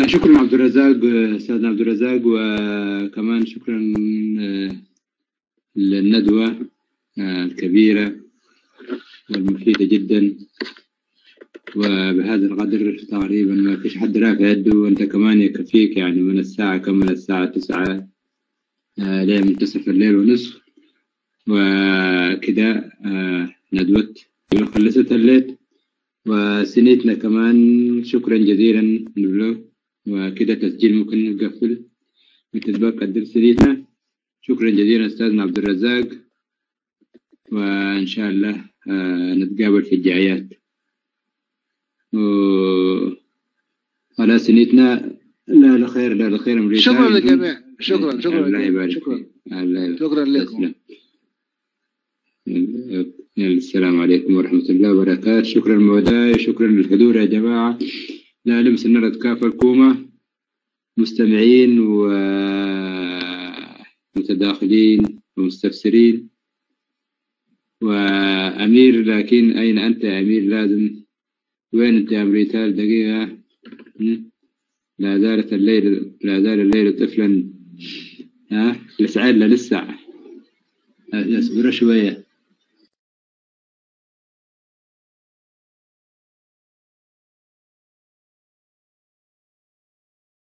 شكرا عبد الرزاق، أستاذنا عبد الرزاق، وكمان شكرا للندوة الكبيرة والمفيدة جدا. وبهذا القدر تقريبا ما فيش حد رافع يده، وانت كمان يكفيك يعني من الساعة كم، من الساعة 9 لين منتصف الليل ونصف، وكده ندوة خلصت الليل وسنيتنا كمان. شكرا جزيلا له، وكده تسجيل ممكن نقفل وتتبقى الدرس سنيتنا. شكرا جزيلا أستاذنا عبد الرزاق، وإن شاء الله نتقابل في الجايات. على سنيتنا لا لخير لا لخير أمريكا. شكرا للجميع. شكرا الله يبارك شكرا. الله شكرا لكم. السلام عليكم ورحمة الله وبركاته. شكرا للموداي، شكرا للحضور يا جماعة. لا لمس النرد كافة الكومة، مستمعين ومتداخلين ومستفسرين وأمير. لكن أين أنت يا أمير؟ لازم وين أنت يا أمريكا؟ دقيقة. لا زالت الليل، لا زال الليل طفلا. لسعيد لسه اصبروا شوية.